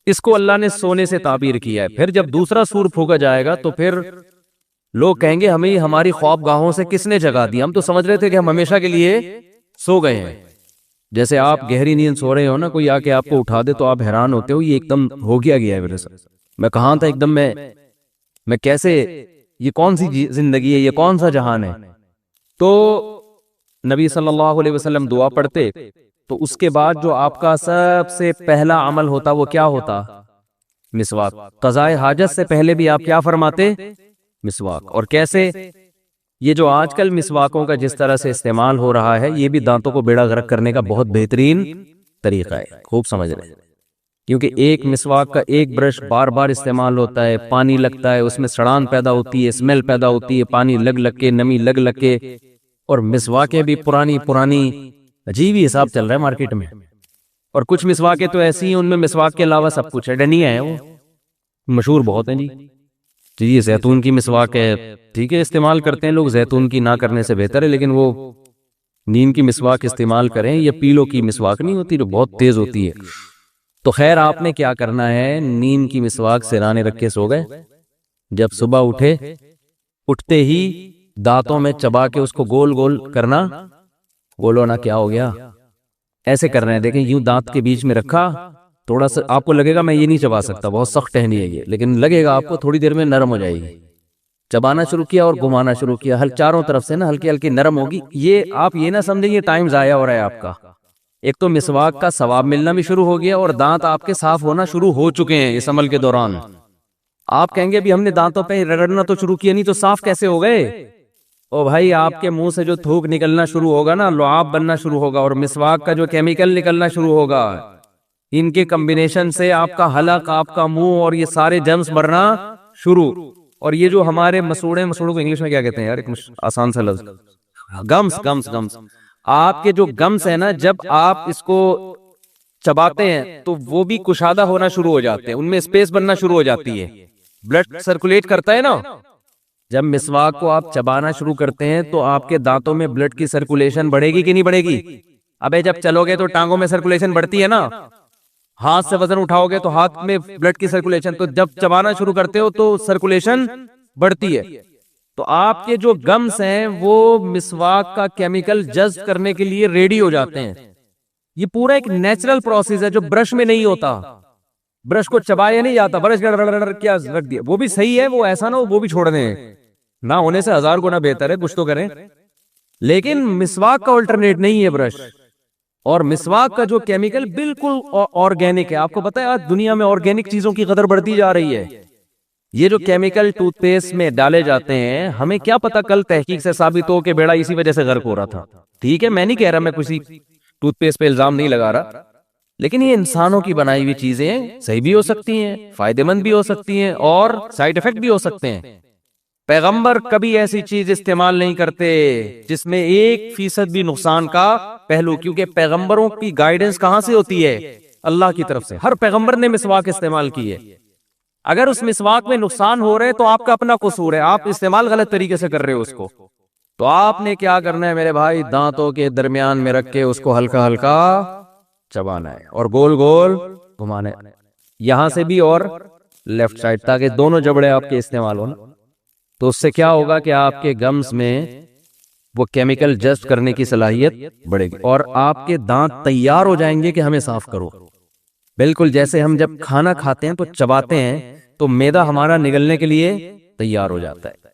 اس کو اللہ نے سونے سے تعبیر کیا ہے. پھر جب دوسرا سور پھونکا جائے گا تو پھر لوگ کہیں گے ہمیں ہماری خوابگاہوں سے کس نے جگا دیا، ہم تو سمجھ رہے تھے کہ ہم ہمیشہ کے لیے سو گئے ہیں. جیسے آپ گہری نیند سو رہے ہو نا، کوئی آ کے آپ کو اٹھا دے تو آپ حیران ہوتے ہو، یہ ایک دم ہو گیا ہے میرے ساتھ، میں کہاں تھا ایک دم، میں کیسے، یہ کون سی زندگی ہے، یہ کون سا جہان ہے. تو نبی صلی اللہ علیہ وسلم دعا پڑھتے تو اس کے بعد جو آپ کا سب سے پہلا عمل ہوتا وہ کیا ہوتا، مسواک. قضاء حاجت سے پہلے بھی آپ کیا فرماتے، مسواک. اور کیسے، یہ جو آج کل مسواکوں کا جس طرح سے استعمال ہو رہا ہے، یہ بھی دانتوں کو بیڑا غرق کرنے کا بہت بہترین طریقہ ہے. خوب سمجھ رہے ہیں، کیونکہ ایک مسواک کا ایک برش بار بار استعمال ہوتا ہے، پانی لگتا ہے، اس میں سڑان پیدا ہوتی ہے، اسمیل پیدا ہوتی ہے، پانی لگ لگ کے، نمی لگ لگ کے. اور مسواکیں بھی پرانی عجیب ہی حساب چل رہا ہے مارکیٹ میں. اور کچھ مسواکیں تو ایسی ہیں ان میں مسواک کے علاوہ سب کچھ ہے، ڈنیا ہے، وہ مشہور بہت ہیں. جی یہ زیتون کی مسواک ہے، ٹھیک ہے استعمال کرتے ہیں لوگ، زیتون کی نہ کرنے سے بہتر ہے، لیکن وہ نیم کی مسواک استعمال کریں. یہ پیلو کی مسواک نہیں ہوتی جو بہت تیز ہوتی ہے. تو خیر آپ نے کیا کرنا ہے، نیم کی مسواک سرانے رکھ کے سو گئے. جب صبح اٹھتے ہی دانتوں میں چبا کے اس کو گول گول کرنا، گول ہونا کیا ہو گیا، ایسے کر رہے ہیں، دیکھیں یوں دانت کے بیچ میں رکھا، تھوڑا سا آپ کو لگے گا میں یہ نہیں چبا سکتا، بہت سخت ٹہنی ہے یہ، لیکن لگے گا آپ کو تھوڑی دیر میں نرم ہو جائے گی. چبانا شروع کیا اور گھمانا شروع کیا، چاروں طرف سے نا ہلکی ہلکی نرم ہوگی. یہ آپ یہ نہ سمجھیں یہ ٹائم ضائع ہو رہا ہے آپ کا. ایک تو مسواک کا ثواب ملنا بھی شروع ہو گیا اور دانت آپ کے صاف ہونا شروع ہو چکے ہیں اس عمل کے دوران. آپ کہیں گے ابھی ہم نے دانتوں پہ رگڑنا تو شروع کیا نہیں تو صاف کیسے ہو گئے. او بھائی آپ کے منہ سے جو تھوک نکلنا شروع ہوگا نا، لعاب بننا شروع ہوگا، اور مسواک کا جو کیمیکل نکلنا شروع ہوگا، ان کے کمبینیشن سے آپ کا حلق، آپ کا منہ اور یہ سارے جرمز مرنا شروع. اور یہ جو ہمارے مسوڑوں کو انگلش میں کیا کہتے ہیں یار، ایک آسان سا لفظ، گمس. آپ کے جو گمس ہیں نا، جب آپ اس کو چباتے ہیں تو وہ بھی کشادہ ہونا شروع ہو جاتے ہیں، ان میں اسپیس بننا شروع ہو جاتی ہے، بلڈ سرکولیٹ کرتا ہے نا. جب مسواک کو آپ چبانا شروع کرتے ہیں تو آپ کے دانتوں میں بلڈ کی سرکولیشن بڑھے گی کہ نہیں بڑھے گی. ابے جب چلو گے تو ٹانگوں میں سرکولیشن بڑھتی ہے نا، ہاتھ سے وزن اٹھاؤ گے تو ہاتھ میں بلڈ کی سرکولیشن، تو جب چبانا شروع کرتے ہو تو سرکولیشن بڑھتی ہے. تو آپ کے جو گمس ہیں وہ مسواک کا کیمیکل جذب کرنے کے لیے ریڈی ہو جاتے ہیں. یہ پورا ایک نیچرل پروسیس ہے جو برش میں نہیں ہوتا. برش کو چبایا نہیں جاتا، برش کیا رکھ دیا، وہ بھی صحیح ہے، وہ ایسا نہ ہو وہ بھی چھوڑ دیں، نہ ہونے سے 1000 گنا بہتر ہے، کچھ تو کریں. لیکن مسواک کا الٹرنیٹ نہیں ہے برش. اور مسواک کا جو کیمیکل بالکل آرگینک ہے. آپ کو پتہ ہے آج دنیا میں آرگینک چیزوں کی قدر بڑھتی جا رہی ہے. یہ جو کیمیکل ٹوتھ پیسٹ میں ڈالے جاتے ہیں، ہمیں کیا پتا کل تحقیق سے ثابت ہو کہ بیڑا اسی وجہ سے غرق ہو رہا تھا. ٹھیک ہے، میں نہیں کہہ رہا، میں کسی ٹوتھ پیسٹ پہ الزام نہیں لگا رہا، لیکن یہ انسانوں کی بنائی ہوئی چیزیں صحیح بھی ہو سکتی ہیں، فائدہ مند بھی ہو سکتی ہیں، اور سائیڈ افیکٹ بھی ہو سکتے ہیں. پیغمبر کبھی ایسی چیز استعمال نہیں کرتے جس میں 1% بھی نقصان کا پہلو، کیونکہ پیغمبروں کی گائیڈنس کہاں سے ہوتی ہے؟ اللہ کی طرف سے. ہر پیغمبر نے مسواک استعمال کی ہے. اگر اس مسواک میں نقصان ہو رہے تو آپ کا اپنا قصور ہے، آپ استعمال غلط طریقے سے کر رہے ہو اس کو. تو آپ نے کیا کرنا ہے میرے بھائی؟ دانتوں کے درمیان میں رکھ کے اس کو ہلکا ہلکا چبانا ہے اور گول گول گھمانا ہے، یہاں سے بھی اور لیفٹ سائڈ، تاکہ دونوں جبڑے آپ کے استعمال ہو نا. تو اس سے کیا ہوگا کہ آپ کے گمز میں وہ کیمیکل جذب کرنے کی صلاحیت بڑھے گی، اور آپ کے دانت تیار ہو جائیں گے کہ ہمیں صاف کرو. بالکل جیسے ہم جب کھانا کھاتے ہیں تو چباتے ہیں تو میدا ہمارا نگلنے کے لیے تیار ہو جاتا ہے،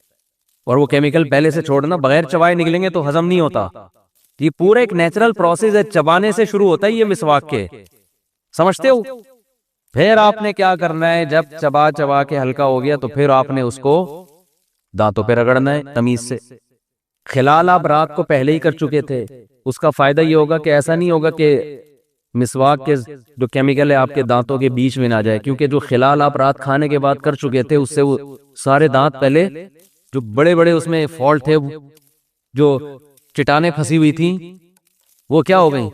اور وہ کیمیکل پہلے سے چھوڑنا، بغیر چبائے نگلیں گے تو ہضم نہیں ہوتا. یہ پورا ایک نیچرل پروسیس ہے، چبانے سے شروع ہوتا ہے یہ مسواک کے، سمجھتے ہو؟ پھر آپ نے کیا کرنا ہے؟ جب چبا چبا کے ہلکا ہو گیا تو پھر آپ نے اس کو دانتوں پہ رگڑنا ہے تمیز سے. خلال آپ رات کو پہلے ہی کر چکے تھے، اس کا فائدہ یہ ہوگا کہ ایسا نہیں ہوگا کہ مسواک کے جو کیمیکل ہے آپ کے دانتوں کے بیچ میں نہ جائے، کیونکہ جو خلال آپ رات کھانے کے بعد کر چکے تھے اس سے وہ سارے دانت پہلے جو بڑے بڑے اس میں فالٹ تھے، جو چٹانیں پھنسی ہوئی تھیں، وہ کیا ہو گئیں؟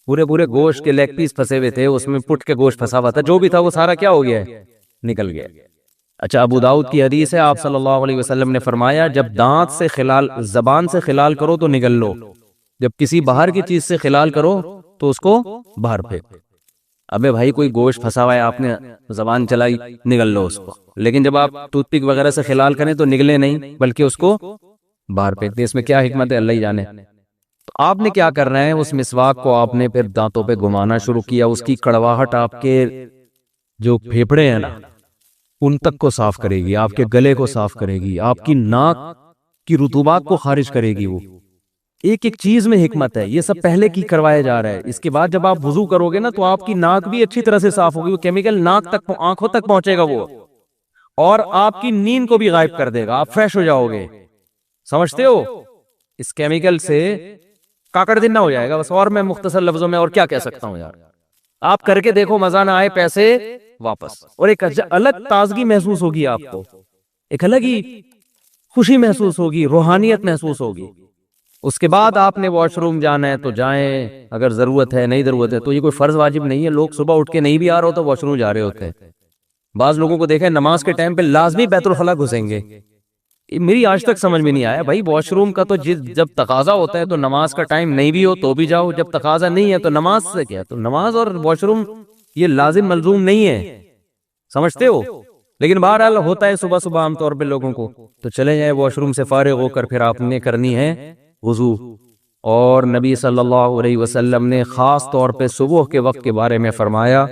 پورے پورے گوشت کے لیگ پیس پھنسے ہوئے تھے، اس میں پٹ کے گوشت پھنسا ہوا تھا، جو بھی تھا وہ سارا کیا ہو گیا ہے؟ نکل گیا. اچھا، ابو داؤد کی حدیث ہے، آپ صلی اللہ علیہ وسلم نے فرمایا جب دانت سے خلال، زبان سے خلال کرو تو نگل لو، جب کسی باہر کی چیز سے خلال کرو تو اس کو باہر پھینک. ابے بھائی کوئی گوشت پھنسا ہوا ہے، آپ نے زبان چلائی، نگل لو اس کو. لیکن جب آپ ٹوتھ پک وغیرہ سے خلال کریں تو نگلے نہیں بلکہ اس کو باہر پھینک دیں. اس میں کیا حکمت ہے اللہ ہی جانے. تو آپ نے کیا کرنا ہے؟ اس مسواک کو آپ نے پھر دانتوں پہ گھمانا شروع کیا، اس کی کڑواہٹ آپ کے جو پھیپھڑے ہیں نا ان تک کو صاف کرے گی، آپ کے گلے کو صاف کرے گی، آپ کی ناک کی رطوبات کو خارج کرے گی. وہ ایک ایک چیز میں حکمت ہے، یہ سب پہلے کی کروایا جا رہا ہے. اس کے بعد جب آپ وضو کرو گے نا تو آپ کی ناک بھی اچھی طرح سے صاف ہوگی، وہ کیمیکل ناک تک، آنکھوں تک پہنچے گا وہ، اور آپ کی نیند کو بھی غائب کر دے گا، آپ فریش ہو جاؤ گے. سمجھتے ہو؟ اس کیمیکل سے کاکڑ دن نہ ہو جائے گا بس. اور میں مختصر لفظوں میں اور کیا کہہ سکتا ہوں یار، آپ کر کے دیکھو، مزہ نہ آئے پیسے واپس. اور ایک الگ تازگی محسوس ہوگی آپ کو، ایک الگ ہی خوشی محسوس ہوگی، روحانیت محسوس ہوگی. اس کے بعد آپ نے واش روم جانا ہے تو جائیں، اگر ضرورت ہے، نہیں ضرورت ہے تو یہ کوئی فرض واجب نہیں ہے. لوگ صبح اٹھ کے نہیں بھی آ رہے ہو تو واش روم جا رہے ہوتے ہیں. بعض لوگوں کو دیکھیں نماز کے ٹائم پہ لازمی بیت الخلاء گھسیں گے. میری آج تک سمجھ میں نہیں آیا بھائی، واش روم کا تو جب تقاضا ہوتا ہے تو نماز کا ٹائم نہیں بھی ہو تو بھی جاؤ، جب تقاضا نہیں ہے تو نماز سے کیا؟ تو نماز اور واش روم یہ لازم ملزوم نہیں ہے، سمجھتے ہو؟ لیکن بہرحال ہوتا ہے صبح صبح عام طور پہ لوگوں کو، تو چلے جائیں واش روم سے فارغ ہو کر پھر آپ نے کرنی ہے وضو. اور نبی صلی اللہ علیہ وسلم نے خاص طور پہ صبح کے وقت کے بارے میں فرمایا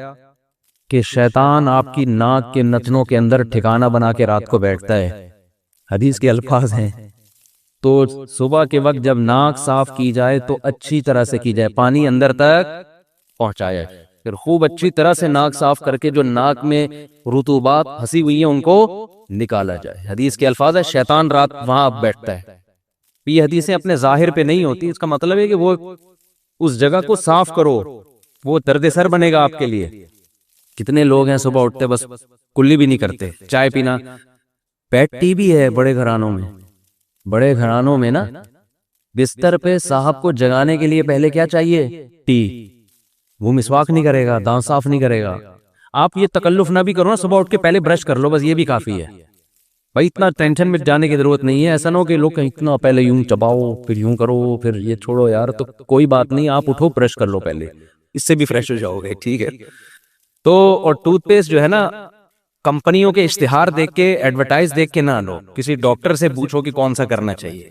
کہ شیطان آپ کی ناک کے نتنوں کے اندر ٹھکانہ بنا کے رات کو بیٹھتا ہے. حدیث کے الفاظ ہیں. تو صبح کے وقت جب ناک صاف کی جائے تو اچھی طرح سے کی جائے، پانی اندر تک پہنچایا، پھر خوب اچھی طرح سے ناک صاف کر کے جو ناک میں رطوبات پھنسی ہوئی ہیں ان کو نکالا جائے. حدیث کے الفاظ ہے شیطان رات وہاں بیٹھتا ہے. یہ حدیثیں اپنے ظاہر پہ نہیں ہوتی، اس کا مطلب ہے کہ وہ اس جگہ کو صاف کرو، وہ درد سر بنے گا آپ کے لیے. کتنے لوگ ہیں صبح اٹھتے بس کلی بھی نہیں کرتے، چائے پینا. پیٹ ٹی بھی ہے بڑے گھرانوں میں، بڑے گھرانوں میں نا بستر پہ صاحب کو جگانے کے لیے پہلے کیا چاہیے؟ ٹی. وہ مسواک نہیں کرے گا، دانت صاف نہیں کرے گا. آپ یہ تکلف نہ بھی کرو نا، صبح اٹھ کے پہلے برش کر لو، بس یہ بھی کافی ہے بھائی. اتنا ٹینشن میں جانے کی ضرورت نہیں ہے. ایسا نہ ہو کہ لوگ اتنا پہلے یوں چباؤ پھر یوں کرو پھر یہ چھوڑو یار. تو کوئی بات نہیں، آپ اٹھو برش کر لو پہلے، اس سے بھی فریش ہو جاؤ گے، ٹھیک ہے. تو اور ٹوتھ پیسٹ جو ہے نا، کمپنیوں کے اشتہار دیکھ کے، ایڈورٹائز دیکھ کے نہ لو، کسی ڈاکٹر سے پوچھو کہ کون سا کرنا چاہیے.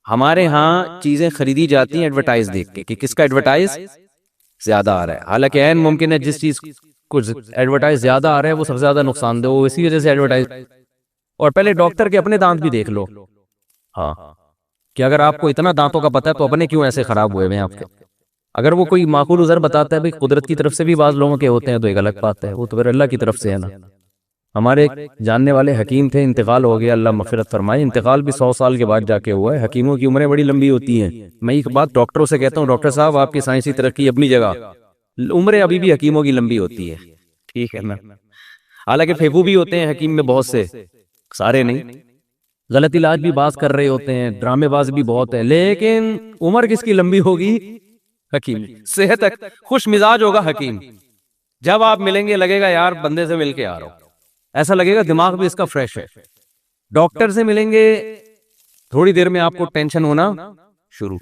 ہمارے ہاں چیزیں خریدی جاتی ہیں ایڈورٹائز دیکھ کے کہ کس کا ایڈورٹائز زیادہ آ رہا ہے. حالانکہ عین ممکن ہے جس چیز کو ایڈورٹائز زیادہ آ رہا ہے وہ سب سے زیادہ نقصان دہ ہو، اسی وجہ سے ایڈورٹائز. اور پہلے ڈاکٹر کے اپنے دانت بھی دیکھ لو، ہاں، کہ اگر آپ کو اتنا دانتوں کا پتہ ہے تو اپنے کیوں ایسے خراب ہوئے ہیں آپ کے. اگر وہ کوئی معقول عذر بتاتا ہے بھائی قدرت کی طرف سے بھی بعض لوگوں کے ہوتے ہیں تو ایک الگ بات ہے، وہ تو پھر اللہ کی طرف سے ہے نا. ہمارے ایک جاننے والے حکیم تھے، انتقال ہو گیا، اللہ مغفرت فرمائے، انتقال بھی 100 سال کے بعد جا کے ہوا ہے۔ حکیموں کی عمریں بڑی لمبی ہوتی ہیں۔ میں ایک بات ڈاکٹروں سے کہتا ہوں، ڈاکٹر صاحب آپ کی سائنسی ترقی اپنی جگہ، عمریں ابھی بھی حکیموں کی لمبی ہوتی ہے، ٹھیک ہے نا؟ حالانکہ پھیپھو بھی ہوتے ہیں حکیم میں بہت سے، سارے نہیں، غلط علاج بھی باز کر رہے ہوتے ہیں، ڈرامے باز بھی بہت ہیں، لیکن عمر کس کی لمبی ہوگی؟ حکیم۔ صحت خوش مزاج ہوگا حکیم، جب آپ ملیں گے لگے گا یار بندے سے مل کے آ رہا ہوں، ایسا لگے گا دماغ بھی اس کا فریش ہے۔ ڈاکٹر سے ملیں گے تھوڑی دیر میں آپ کو ٹینشن ہونا شروع،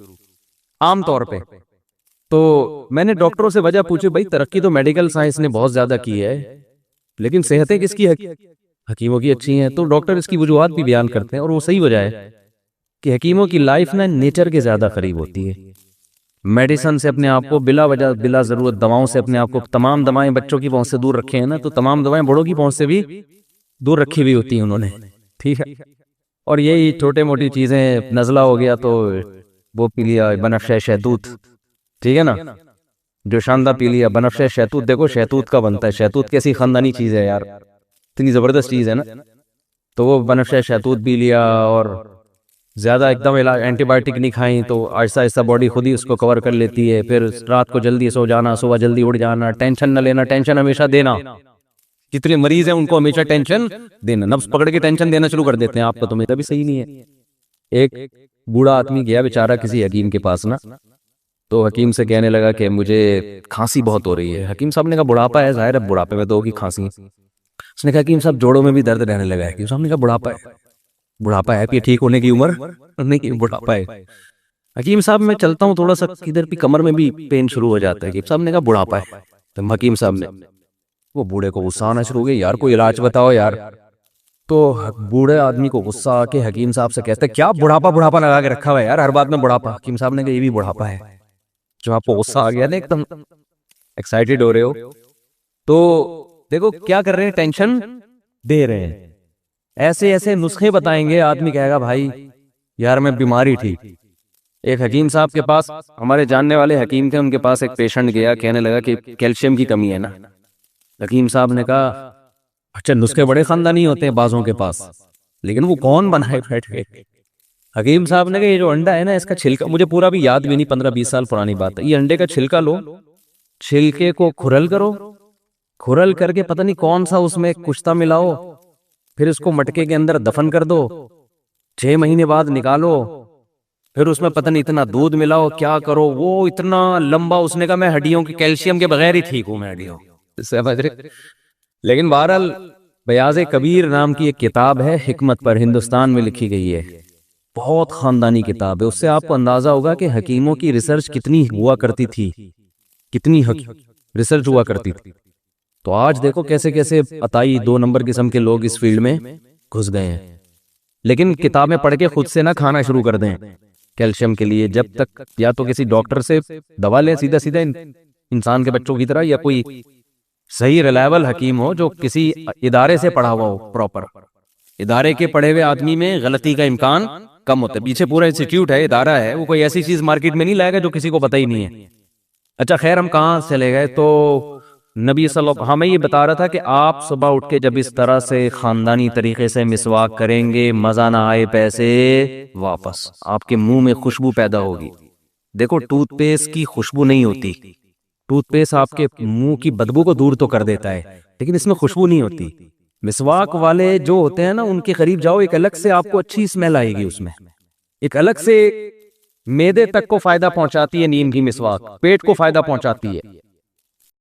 عام طور پہ۔ تو میں نے ڈاکٹروں سے وجہ پوچھی، بھائی ترقی تو میڈیکل سائنس نے بہت زیادہ کی ہے، لیکن صحتیں کس کی؟ حکیموں کی اچھی ہیں۔ تو ڈاکٹر اس کی وجوہات بھی بیان کرتے ہیں، اور وہ صحیح وجہ ہے کہ حکیموں کی لائف نا نیچر کے زیادہ قریب ہوتی ہے۔ میڈیسن سے اپنے آپ کو بلا وجہ بلا ضرورت، دواؤں سے اپنے آپ کو، تمام دوائیں بچوں کی پہنچ سے دور رکھے ہیں نا، تو تمام دوائیں بڑوں کی پہنچ سے بھی دور رکھی ہوئی ہوتی ہیں انہوں نے، ٹھیک ہے۔ اور یہی چھوٹے موٹی چیزیں، نزلہ ہو گیا تو وہ پی لیا بنفشہ شہتوت، ٹھیک ہے نا، جو شاندہ پی لیا بنفشہ شہتوت۔ دیکھو شہتوت کا بنتا ہے، شہتوت کیسی خاندانی چیز ہے یار، اتنی زبردست چیز ہے نا۔ تو وہ بنفشہ شہتوت پی لیا، اور زیادہ ایک دم اینٹی بایوٹک نہیں کھائیں تو آہستہ آہستہ باڈی خود ہی اس کو کور کر لیتی ہے۔ پھر رات کو جلدی سو جانا، صبح جلدی اٹھ جانا، ٹینشن نہ لینا، ٹینشن ہمیشہ دینا۔ جتنے مریض ہیں ان کو ہمیشہ ٹینشن دینا، نفس پکڑ کے ٹینشن دینا شروع کر دیتے ہیں آپ کو، تو میرا بھی صحیح نہیں ہے۔ ایک بوڑھا آدمی گیا بیچارہ کسی حکیم کے پاس نا، تو حکیم سے کہنے لگا کہ مجھے کھانسی بہت ہو رہی ہے۔ حکیم صاحب نے کہا بڑھاپا ہے، ظاہر ہے بڑھاپے میں تو ہوگی کھانسی۔ اس نے کہا حکیم صاحب جوڑوں میں بھی درد رہنے لگا ہے۔ حکیم صاحب نے کہا بڑھاپا ہے، ٹھیک ہونے کی عمر نہیں، بڑھاپا ہے۔ حکیم صاحب میں چلتا ہوں تھوڑا سا ادھر بھی کمر میں بھی پین شروع ہو جاتا ہے۔ حکیم صاحب نے کہا بڑھاپا ہے۔ تو حکیم صاحب نے، وہ بوڑھے کو غصہ آنا شروع ہو گیا، یار کوئی علاج بتاؤ یار۔ تو بوڑھے آدمی کو غصہ آ کے حکیم صاحب سے کہتا ہے کیا بڑھاپا لگا کے رکھا ہوا ہے یار، ہر بات میں بڑھاپا۔ حکیم صاحب نے کہا یہ بھی بڑھاپا ہے۔ جو آپ کو غصہ آ گیا نا، ایک دم ایکسائٹیڈ ہو رہے ہو، تو دیکھو کیا کر رہے ہیں، ٹینشن دے رہے ہیں۔ ایسے ایسے نسخے بتائیں گے، آدمی کہے گا بھائی یار میں بیماری تھی۔ ایک حکیم صاحب کے پاس، ہمارے جاننے والے حکیم تھے، ان کے پاس ایک پیشنٹ گیا، کہنے لگا کہ کیلشیم کی کمی ہے نا۔ حکیم صاحب نے کہا اچھا نسخے بڑے خاندانی ہوتے ہیں بازوں کے پاس، لیکن وہ کون بنائے بیٹھ کے؟ حکیم صاحب نے کہا یہ جو انڈا ہے نا، اس کا چھلکا، مجھے پورا بھی یاد بھی نہیں، 15-20 سال پرانی بات ہے، یہ انڈے کا چھلکا لو، چھلکے کو کھرل کرو، کھرل کر کے پتہ نہیں کون سا اس میں کشتہ ملاؤ، پھر اس کو مٹکے کے اندر دفن کر دو، 6 مہینے بعد نکالو، پھر اس میں پتہ نہیں اتنا دودھ ملاؤ، کیا کرو، وہ اتنا لمبا۔ اس نے کہا میں ہڈیوں کی کیلشیم کے بغیر ہی ٹھیک ہوں، میں ہڈیوں۔ لیکن بہرحال بیاض کبیر نام کی ایک کتاب ہے حکمت پر، ہندوستان میں لکھی گئی ہے، بہت خاندانی کتاب ہے۔ اس سے آپ کو اندازہ ہوگا کہ حکیموں کی ریسرچ کتنی ہوا کرتی تھی، کتنی ریسرچ ہوا کرتی تھی۔ تو آج دیکھو کیسے کیسے عطائی 2 نمبر قسم کے لوگ اس فیلڈ میں گھس گئے ہیں۔ لیکن کتابیں پڑھ کے خود سے نہ کھانا شروع کر دیں کیلشیم کے لیے، جب تک یا تو کسی ڈاکٹر سے دوا لیں سیدھا انسان کے بچوں کی طرح، یا کوئی صحیح ریلائبل حکیم ہو جو کسی ادارے سے پڑھا ہوا ہو، پراپر ادارے کے پڑھے ہوئے آدمی میں غلطی کا امکان کم ہوتا ہے۔ پیچھے پورا انسٹیٹیوٹ ہے، ادارہ ہے، وہ کوئی ایسی چیز مارکیٹ میں نہیں لائے گا جو کسی کو پتہ ہی نہیں ہے۔ اچھا خیر، ہم کہاں چلے گئے؟ تو نبی صلی اللہ علیہ وسلم ہمیں یہ بتا رہا تھا کہ آپ صبح اٹھ کے جب اس طرح سے خاندانی طریقے سے مسواک کریں گے، مزہ نہ آئے پیسے واپس، آپ کے منہ میں خوشبو پیدا ہوگی۔ دیکھو ٹوتھ پیسٹ کی خوشبو نہیں ہوتی، ٹوتھ پیسٹ آپ کے منہ کی بدبو کو دور تو کر دیتا ہے، لیکن اس میں خوشبو نہیں ہوتی۔ مسواک والے جو ہوتے ہیں نا، ان کے قریب جاؤ، ایک الگ سے آپ کو اچھی اسمیل آئے گی، اس میں ایک الگ سے معدے تک کو فائدہ پہنچاتی ہے۔ نیم کی مسواک پیٹ کو فائدہ پہنچاتی ہے،